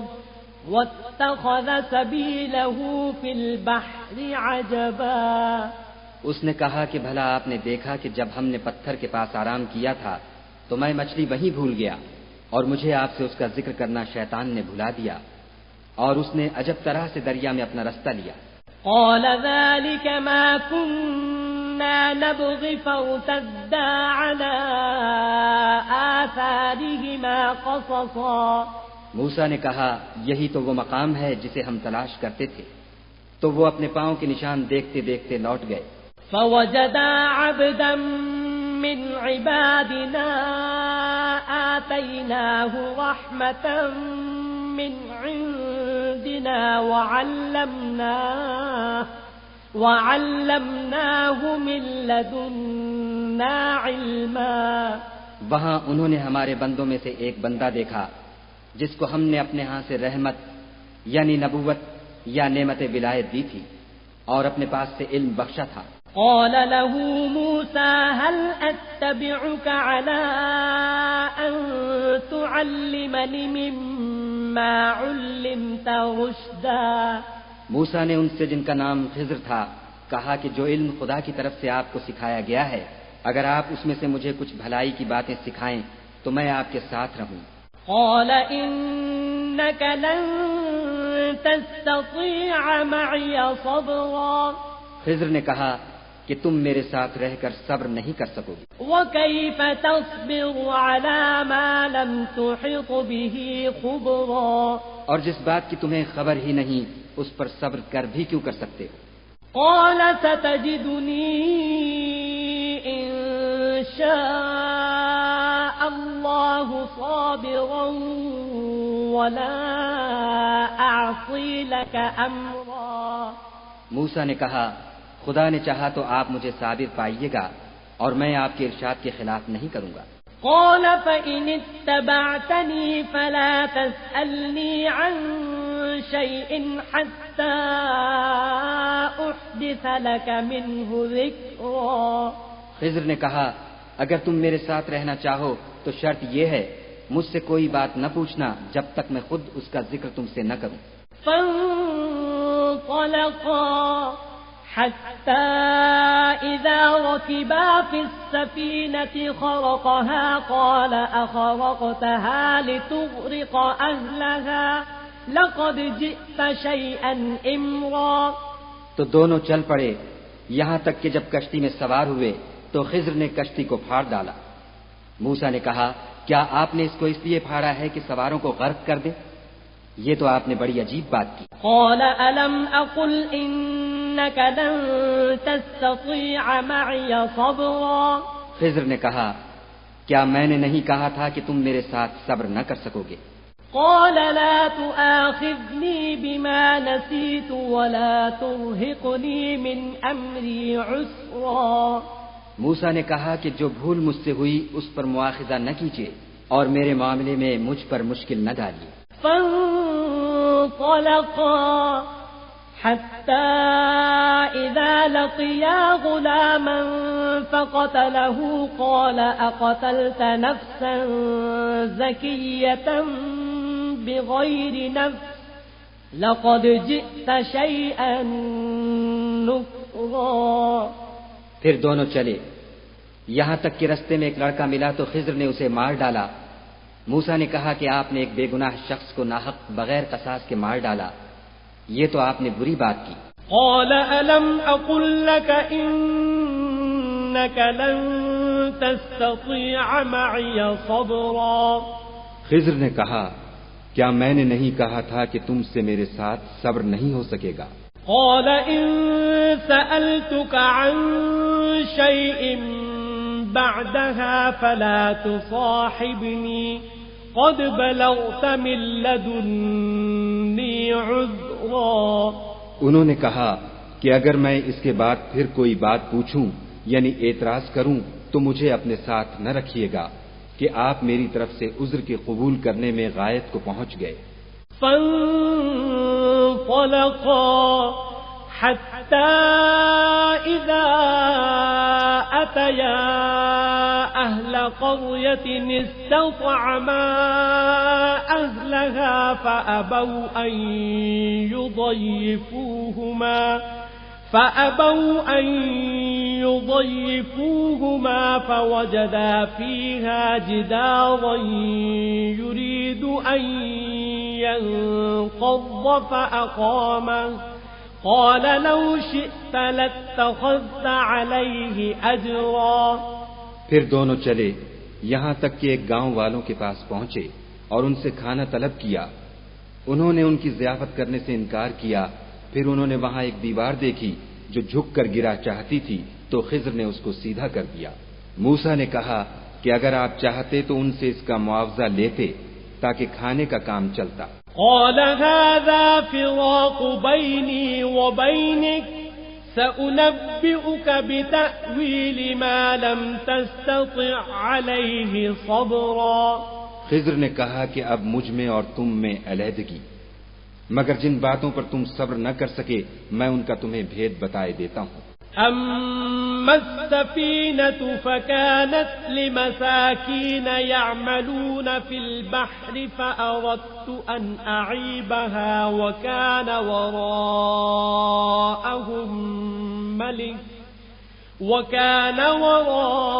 واتخذ سبيله في البحر عجبا۔ اس نے کہا کہ بھلا آپ نے دیکھا کہ جب ہم نے پتھر کے پاس آرام کیا تھا تو میں مچھلی وہیں بھول گیا، اور مجھے آپ سے اس کا ذکر کرنا شیطان نے بھلا دیا، اور اس نے عجب طرح سے دریا میں اپنا رستہ لیا۔ قال ذلك ما كنا نبغي فارتدا على آثارهما قصصا۔ موسیٰ نے کہا یہی تو وہ مقام ہے جسے ہم تلاش کرتے تھے، تو وہ اپنے پاؤں کے نشان دیکھتے دیکھتے لوٹ گئے۔ فوجدا عبدا من عبادنا آتيناه رحمة من عندنا وعلمناه من لدنا لدنا علما. وہاں انہوں نے ہمارے بندوں میں سے ایک بندہ دیکھا جس کو ہم نے اپنے ہاں سے رحمت یعنی نبوت یا نعمت ولایت دی تھی اور اپنے پاس سے علم بخشا تھا. قال له موسى هل أتبعك على أن تعلمني مما علمت رشدا. موسیٰ نے ان سے جن کا نام خضر تھا کہا کہ جو علم خدا کی طرف سے آپ کو سکھایا گیا ہے اگر آپ اس میں سے مجھے کچھ بھلائی کی باتیں سکھائیں تو میں آپ کے ساتھ رہوں. قال إنك لن تستطيع معي صبرا. خضر نے کہا کہ تم میرے ساتھ رہ کر صبر نہیں کر سکو گے. وكيف تصبر على ما لم تحط به خبرا. اور جس بات کی تمہیں خبر ہی نہیں اس پر صبر کر بھی کیوں کر سکتے ہو. قال ستجدني إن شاء الله صابرا ولا أعصي لك أمرا. موسیٰ نے کہا خدا نے چاہا تو آپ مجھے صابر پائیے گا اور میں آپ کے ارشاد کے خلاف نہیں کروں گا. قال فإن اتبعتني فلا تسألني عن شيء حتى أحدث لك منه ذكرا. خضر نے کہا اگر تم میرے ساتھ رہنا چاہو تو شرط یہ ہے مجھ سے کوئی بات نہ پوچھنا جب تک میں خود اس کا ذکر تم سے نہ کروں. فانطلقا حتى إذا ركبا في السفينة خرقها قال أخرقتها لتغرق أهلها لقد جئت شيئا إمرا. تو دونوں چل پڑے یہاں تک کہ جب کشتی میں سوار ہوئے تو خضر نے کشتی کو پھاڑ ڈالا. موسیٰ نے کہا کیا آپ نے اس کو اس لیے پھاڑا ہے کہ سواروں کو غرق کر دے؟ یہ تو آپ نے بڑی عجیب بات کی. قال ألم أقل إنك لن تستطيع معي صبرا. خضر نے کہا کیا میں نے نہیں کہا تھا کہ تم میرے ساتھ صبر نہ کر سکو گے. قال لا تؤاخذني بما نسيت ولا ترهقني من أمري عسرا. موسیٰ نے کہا کہ جو بھول مجھ سے ہوئی اس پر مواخذہ نہ کیجیے اور میرے معاملے میں مجھ پر مشکل نہ ڈالیے. فانطلقا حتى إذا لقيا غلاما فقتله قال أقتلت نفسا زكية بغير نفس لقد جئت شيئا نكرا. پھر دونوں چلے یہاں تک کہ رستے میں ایک لڑکا ملا تو خضر نے اسے مار ڈالا. موسیٰ نے کہا کہ آپ نے ایک بے گناہ شخص کو ناحق بغیر قصاص کے مار ڈالا. یہ تو آپ نے بری بات کی. قال ألم أقل لك إنك لن تستطيع معي صبرا. خضر نے کہا کیا میں نے نہیں کہا تھا کہ تم سے میرے ساتھ صبر نہیں ہو سکے گا. قال إن سألتك عن شيء بعدها فلا تصاحبني قد بلغت من لدني عذرا. انہوں نے کہا کہ اگر میں اس کے بعد پھر کوئی بات پوچھوں یعنی اعتراض کروں تو مجھے اپنے ساتھ نہ رکھیے گا کہ آپ میری طرف سے عذر کے قبول کرنے میں غایت کو پہنچ گئے. فانطلقا حتى إذا أتيا أهل قرية استطعما أهلها فأبوا أن يضيفوهما فوجدا فيها جدارا يريد أن ينقض فأقامه قال لو شئت لاتخذت عليه أجرا. پھر دونوں چلے یہاں تک کہ ایک گاؤں والوں کے پاس پہنچے اور ان سے کھانا طلب کیا. انہوں نے ان کی ضیافت کرنے سے انکار کیا. پھر انہوں نے وہاں ایک دیوار دیکھی جو جھک کر گرا چاہتی تھی تو خضر نے اس کو سیدھا کر دیا. موسیٰ نے کہا کہ اگر آپ چاہتے تو ان سے اس کا معاوضہ لیتے تاکہ کھانے کا کام چلتا. قال هذا فراق بيني وبينك سأنبئك بتأويل ما لم تستطع عليه صبرا۔ خضر نے کہا کہ اب مجھ میں اور تم میں علیحدگی، مگر جن باتوں پر تم صبر نہ کر سکے میں ان کا تمہیں بھید بتائے دیتا ہوں۔ أما السفينة فكانت لمساكين يعملون في البحر فأردت أن أعيبها وكان وراءهم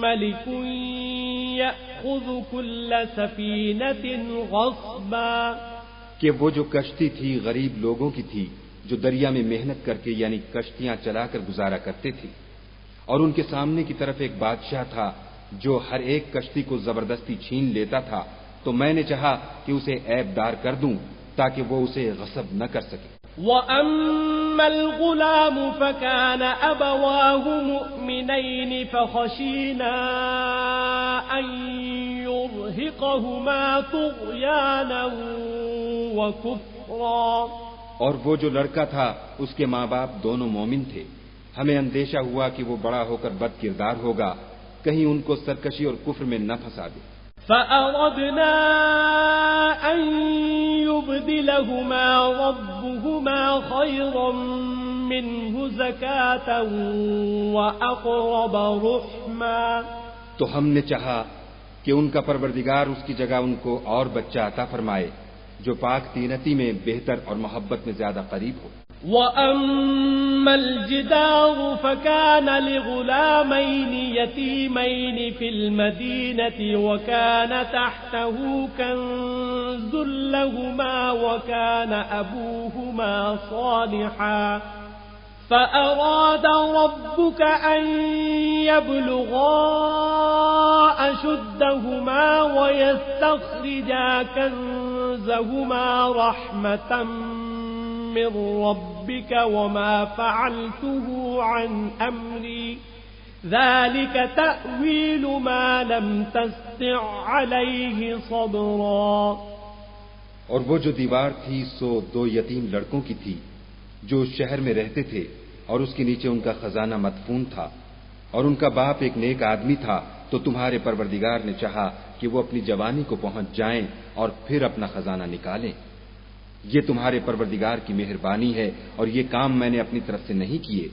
ملك يأخذ كل سفينة غصبا، کہ وہ جو کشتی تھی غریب لوگوں کی تھی جو دریا میں محنت کر کے یعنی کشتیاں چلا کر گزارا کرتے تھے، اور ان کے سامنے کی طرف ایک بادشاہ تھا جو ہر ایک کشتی کو زبردستی چھین لیتا تھا، تو میں نے چاہا کہ اسے عیب دار کر دوں تاکہ وہ اسے غصب نہ کر سکے۔ وَأَمَّا الْغُلَامُ فَكَانَ أَبَوَاهُ مُؤْمِنَيْنِ فَخَشِينَا أَن يُرْهِقَهُمَا طُغْيَانًا وَكُفْرًا، اور وہ جو لڑکا تھا اس کے ماں باپ دونوں مومن تھے، ہمیں اندیشہ ہوا کہ وہ بڑا ہو کر بد کردار ہوگا، کہیں ان کو سرکشی اور کفر میں نہ پھنسا دے۔ فَأَرَدْنَا أَن يُبْدِلَهُمَا رَبُّهُمَا خَيْرًا مِّنْهُ زَكَاةً وَأَقْرَبَ رُحْمًا، تو ہم نے چاہا کہ ان کا پروردگار اس کی جگہ ان کو اور بچہ عطا فرمائے جو پاک تینتی میں بہتر اور محبت میں زیادہ قریب ہو۔ وَأَمَّا الْجِدَارُ فَكَانَ لِغُلَامَيْنِ يَتِيمَيْنِ فِي الْمَدِينَةِ وَكَانَ تَحْتَهُ كَنزٌ لَّهُمَا وَكَانَ أَبُوهُمَا صَالِحًا فَأَرَادَ رَبُّكَ أَن يَبْلُغَا أَشُدَّهُمَا وَيَسْتَخْرِجَا كَنزَهُمَا رَحْمَةً من ربك وما فعلته عن أمري ذلك تأويل ما لم تستطع عليه صبرا۔ اور وہ جو دیوار تھی سو دو یتیم لڑکوں کی تھی جو اس شہر میں رہتے تھے، اور اس کے نیچے ان کا خزانہ مدفون تھا، اور ان کا باپ ایک نیک آدمی تھا، تو تمہارے پروردگار نے چاہا کہ وہ اپنی جوانی کو پہنچ جائیں اور پھر اپنا خزانہ نکالیں۔ یہ تمہارے پروردگار کی مہربانی ہے، اور یہ کام میں نے اپنی طرف سے نہیں کیے،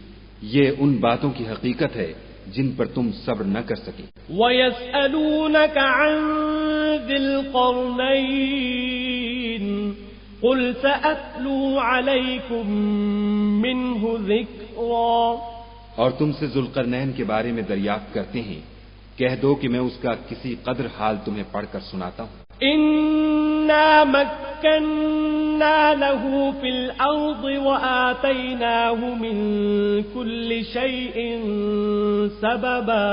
یہ ان باتوں کی حقیقت ہے جن پر تم صبر نہ کر سکے۔ وَيَسْأَلُونَكَ عَنْ ذِي الْقَرْنَيْنِ قُلْ سَأَتْلُو عَلَيْكُمْ مِنْهُ ذِكْرًا، اور تم سے ذوالقرنین کے بارے میں دریافت کرتے ہیں، کہہ دو کہ میں اس کا کسی قدر حال تمہیں پڑھ کر سناتا ہوں۔ إِنَّا مَكَّنَّا لَهُ فِي الْأَرْضِ وَآتَيْنَاهُ مِنْ كُلِّ شَيْءٍ سَبَبًا،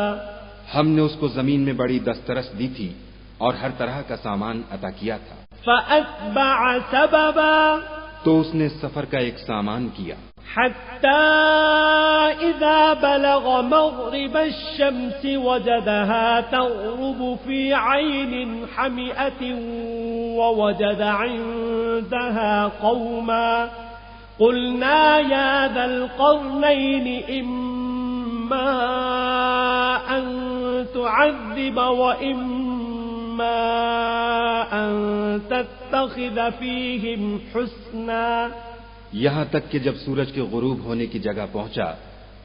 ہم نے اس کو زمین میں بڑی دسترس دی تھی اور ہر طرح کا سامان عطا کیا تھا۔ فَأَتْبَعَ سَبَبًا، تو اس نے سفر کا ایک سامان کیا، حتى إذا بلغ مغرب الشمس وجدها تغرب في عين حمئة ووجد عندها قوما قلنا يا ذا القرنين إما أن تعذب وإما أن تتخذ فيهم حسنا، یہاں تک کہ جب سورج کے غروب ہونے کی جگہ پہنچا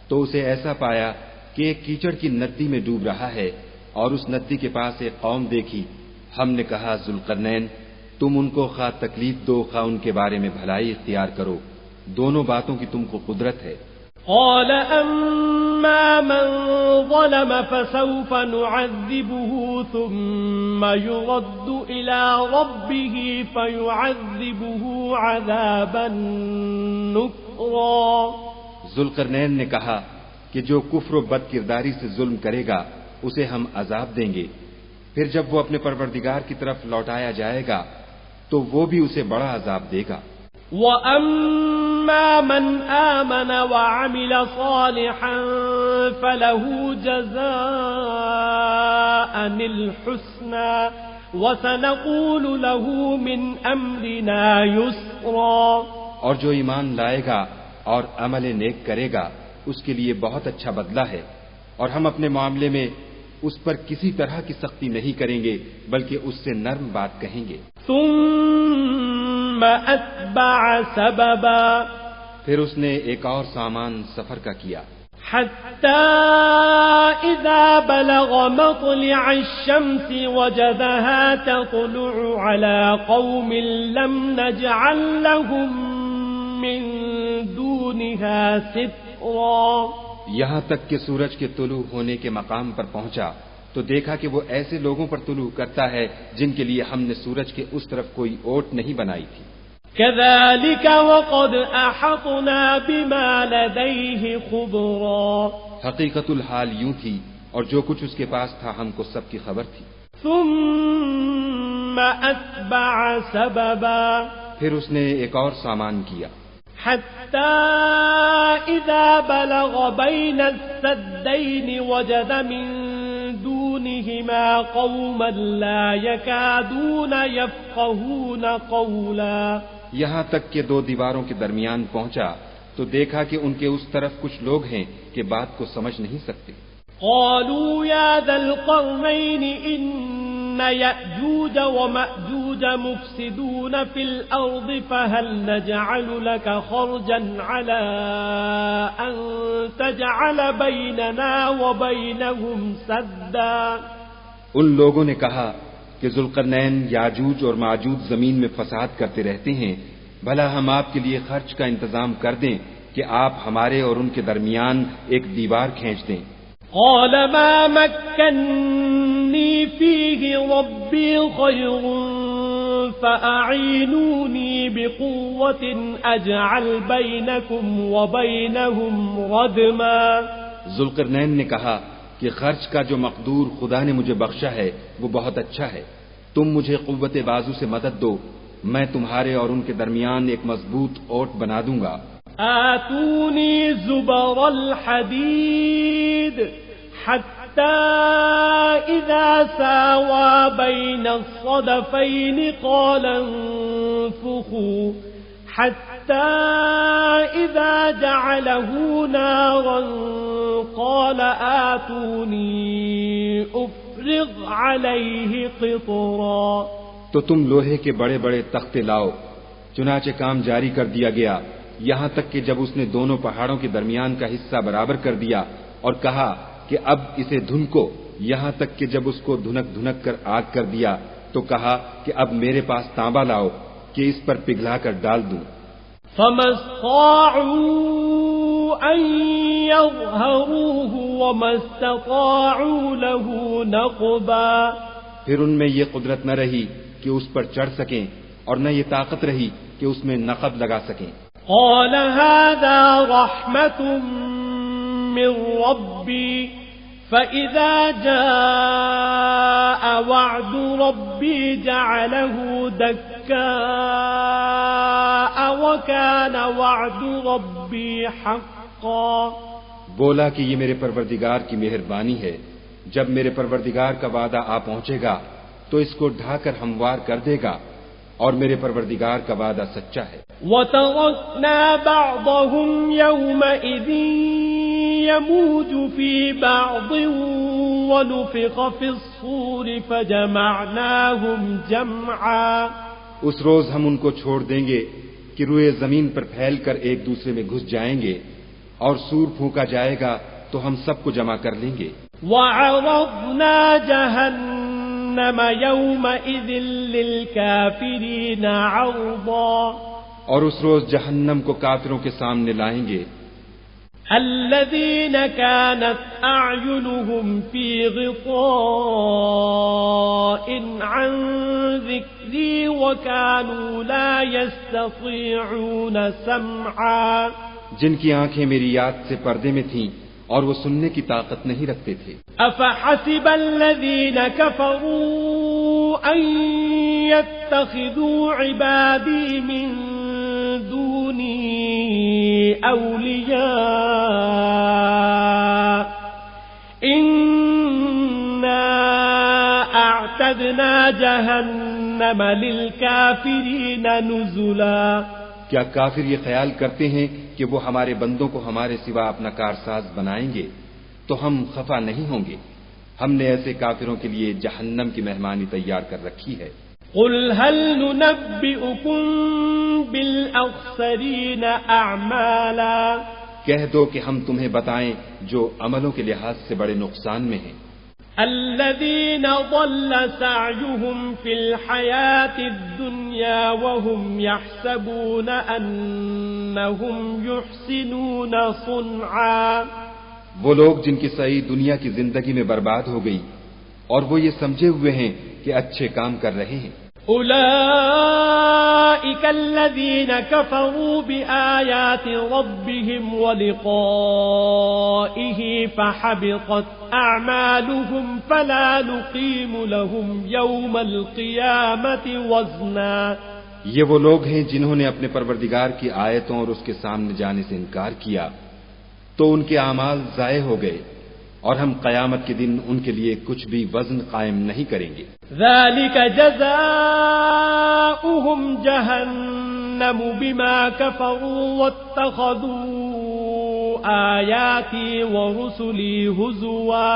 تو اسے ایسا پایا کہ ایک کیچڑ کی ندی میں ڈوب رہا ہے، اور اس ندی کے پاس ایک قوم دیکھی۔ ہم نے کہا ذوالقرنین، تم ان کو خواہ تکلیف دو خواہ ان کے بارے میں بھلائی اختیار کرو، دونوں باتوں کی تم کو قدرت ہے۔ قال أما من ظلم فسوف نعذبه ثم يرد إلى ربه فيعذبه عذابا نكرا۔ ذوالقرنین نے کہا کہ جو کفر و بد کرداری سے ظلم کرے گا اسے ہم عذاب دیں گے، پھر جب وہ اپنے پروردگار کی طرف لوٹایا جائے گا تو وہ بھی اسے بڑا عذاب دے گا۔ وَأَمَّا مَنْ آمَنَ وَعَمِلَ صَالِحًا فَلَهُ جَزَاءً الْحُسْنَى وَسَنَقُولُ لَهُ مِنْ أَمْرِنَا يُسْرًا۔ اور جو ایمان لائے گا اور عمل نیک کرے گا اس کے لیے بہت اچھا بدلہ ہے، اور ہم اپنے معاملے میں اس پر کسی طرح کی سختی نہیں کریں گے بلکہ اس سے نرم بات کہیں گے۔ ثم أتبع سببا، پھر اس نے ایک اور سامان سفر کا کیا، حتى إذا بلغ مطلع الشمس وجدها تطلع على قوم لم نجعل لهم من دونها سترا، یہاں تک کہ سورج کے طلوع ہونے کے مقام پر پہنچا تو دیکھا کہ وہ ایسے لوگوں پر طلوع کرتا ہے جن کے لیے ہم نے سورج کے اس طرف کوئی اوٹ نہیں بنائی تھی۔ كذلك وقد أحطنا بما لديه خبرا، حقیقت الحال یوں تھی اور جو کچھ اس کے پاس تھا ہم کو سب کی خبر تھی۔ ثم أتبع سببا، پھر اس نے ایک اور سامان کیا، حتى إذا بلغ بين السدين وجد من دونهما قوما لا يكادون يفقهون قولا، یہاں تک کہ دو دیواروں کے درمیان پہنچا تو دیکھا کہ ان کے اس طرف کچھ لوگ ہیں کہ بات کو سمجھ نہیں سکتے۔ قالوا يا ذا القرنين إن يأجوج ومأجوج مفسدون في الأرض فهل نجعل لك خرجا على أن تجعل بيننا وبينهم سدا؟ ان لوگوں نے کہا کہ ذوالقرنین یاجوج اور ماجوج زمین میں فساد کرتے رہتے ہیں، بھلا ہم آپ کے لیے خرچ کا انتظام کر دیں کہ آپ ہمارے اور ان کے درمیان ایک دیوار کھینچ دیں۔ قال ما مكنني فيه ربي خير فأعينوني بقوة أجعل بينكم وبينهم ردما، ذوالقرنین نے کہا کہ خرچ کا جو مقدور خدا نے مجھے بخشا ہے وہ بہت اچھا ہے، تم مجھے قوت بازو سے مدد دو، میں تمہارے اور ان کے درمیان ایک مضبوط اوٹ بنا دوں گا۔ آتوني زبر الحديد حتى إذا ساوى بين الصدفين قال انفخوا حتى إذا جعله نارا قال آتوني أفرغ عليه قطرا، تو تم لوہے کے بڑے بڑے تختے لاؤ۔ چنانچہ کام جاری کر دیا گیا یہاں تک کہ جب اس نے دونوں پہاڑوں کے درمیان کا حصہ برابر کر دیا اور کہا کہ اب اسے دھنکو، یہاں تک کہ جب اس کو دھنک دھنک کر آگ کر دیا تو کہا کہ اب میرے پاس تانبا لاؤ کہ اس پر پگھلا کر ڈال دوں۔ فما استطاعوا أن يظهروه وما استطاعوا له نقبا، پھر ان میں یہ قدرت نہ رہی کہ اس پر چڑھ سکیں اور نہ یہ طاقت رہی کہ اس میں نقب لگا سکیں۔ قال هذا رحمة من ربي فإذا جاء وعد ربي جعله دكاء وكان وعد ربي حقا، بولا کہ یہ میرے پروردگار کی مہربانی ہے، جب میرے پروردگار کا وعدہ آ پہنچے گا تو اس کو ڈھا کر ہموار کر دے گا، اور میرے پروردگار کا وعدہ سچا ہے۔ وَتَرَكْنَا بَعْضَهُمْ يَوْمَئِذٍ يَمُوجُ فِي بَعْضٍ وَنُفِخَ فِي الصُّورِ فَجَمَعْنَاهُمْ جَمْعًا، اس روز ہم ان کو چھوڑ دیں گے کہ روئے زمین پر پھیل کر ایک دوسرے میں گھس جائیں گے، اور سور پھونکا جائے گا تو ہم سب کو جمع کر لیں گے۔ وَعَرَضْنَا جَهَنَّمَ يَوْمَئِذٍ لِلْكَافِرِينَ عَرْضًا، اور اس روز جہنم کو کافروں کے سامنے لائیں گے۔ الذين كانت أعينهم في غطاء عن ذكري وكانوا لا يستطيعون سمعا، جن کی آنکھیں میری یاد سے پردے میں تھیں اور وہ سننے کی طاقت نہیں رکھتے تھے۔ أفحسب الذين كفروا أن يتخذوا عبادي من دوني أولياء إنا أعتدنا جهنم للكافرين نزلا، کیا کافر یہ خیال کرتے ہیں کہ وہ ہمارے بندوں کو ہمارے سوا اپنا کارساز بنائیں گے تو ہم خفا نہیں ہوں گے؟ ہم نے ایسے کافروں کے لیے جہنم کی مہمانی تیار کر رکھی ہے۔ قل هل ننبئكم بالأخسرين أعمالا، کہہ دو کہ ہم تمہیں بتائیں جو عملوں کے لحاظ سے بڑے نقصان میں ہیں۔ الذين ضل سعيهم في الحياة الدنيا وهم يحسبون أنهم يحسنون صنعا، وہ لوگ جن کی سعی دنیا کی زندگی میں برباد ہو گئی اور وہ یہ سمجھے ہوئے ہیں کہ اچھے کام کر رہے ہیں۔ أولئك الذين كفروا بآيات ربهم ولقائه فحبطت أعمالهم فلا نقيم لهم يوم القيامة وزنا۔ یہ وہ لوگ ہیں جنہوں نے اپنے پروردگار کی آیتوں اور اس کے سامنے جانے سے انکار کیا تو ان کے اعمال ضائع ہو گئے، اور ہم قیامت کے دن ان کے لیے کچھ بھی وزن قائم نہیں کریں گے۔ ذلك جزاؤهم جهنم بما كفروا واتخذوا آياتي ورسلي هزوا،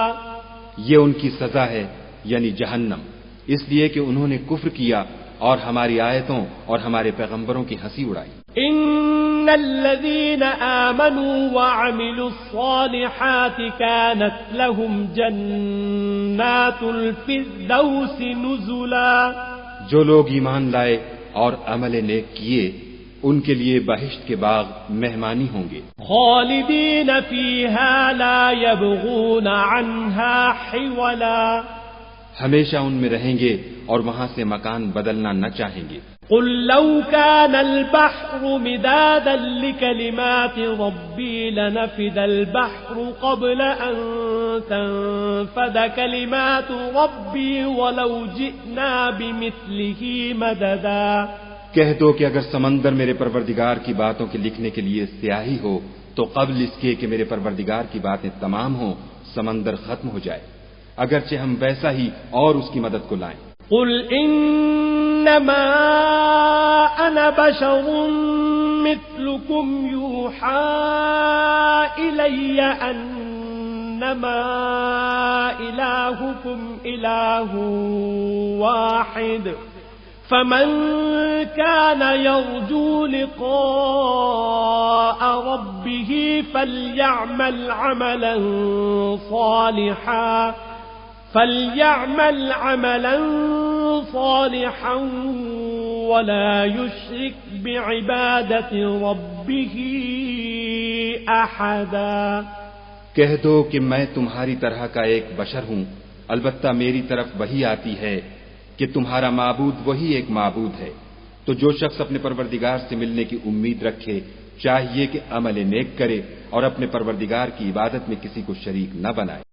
یہ ان کی سزا ہے یعنی جہنم، اس لیے کہ انہوں نے کفر کیا اور ہماری آیتوں اور ہمارے پیغمبروں کی ہنسی اڑائی۔ ان الذين آمنوا وعملوا الصالحات كانت لهم جنات الفردوس نزلا، جو لوگ ایمان لائے اور عمل نیک کیے ان کے لیے بہشت کے باغ مہمانی ہوں گے، خالدین فیہا لا یبغون عنہا حولا، ہمیشہ ان میں رہیں گے اور وہاں سے مکان بدلنا نہ چاہیں گے۔ قل لو كان البحر مدادا لكلمات ربي لنفد البحر قبل أن تنفد كلمات ربي ولو جئنا بمثله مددا، کہہ دو کہ اگر سمندر میرے پروردگار کی باتوں کے لکھنے کے لیے سیاہی ہو تو قبل اس کے کہ میرے پروردگار کی باتیں تمام ہوں سمندر ختم ہو جائے، اگرچہ ہم ویسا ہی اور اس کی مدد کو لائیں۔ قل انما انا بشر مثلكم يوحى الي انما الهكم اله واحد فمن كان يرجو لقاء ربه فليعمل عملا صالحا ولا يشرك بعبادة ربه أحدا۔ کہہ دو کہ میں تمہاری طرح کا ایک بشر ہوں، البتہ میری طرف وہی آتی ہے کہ تمہارا معبود وہی ایک معبود ہے، تو جو شخص اپنے پروردگار سے ملنے کی امید رکھے چاہیے کہ عمل نیک کرے اور اپنے پروردگار کی عبادت میں کسی کو شریک نہ بنائے۔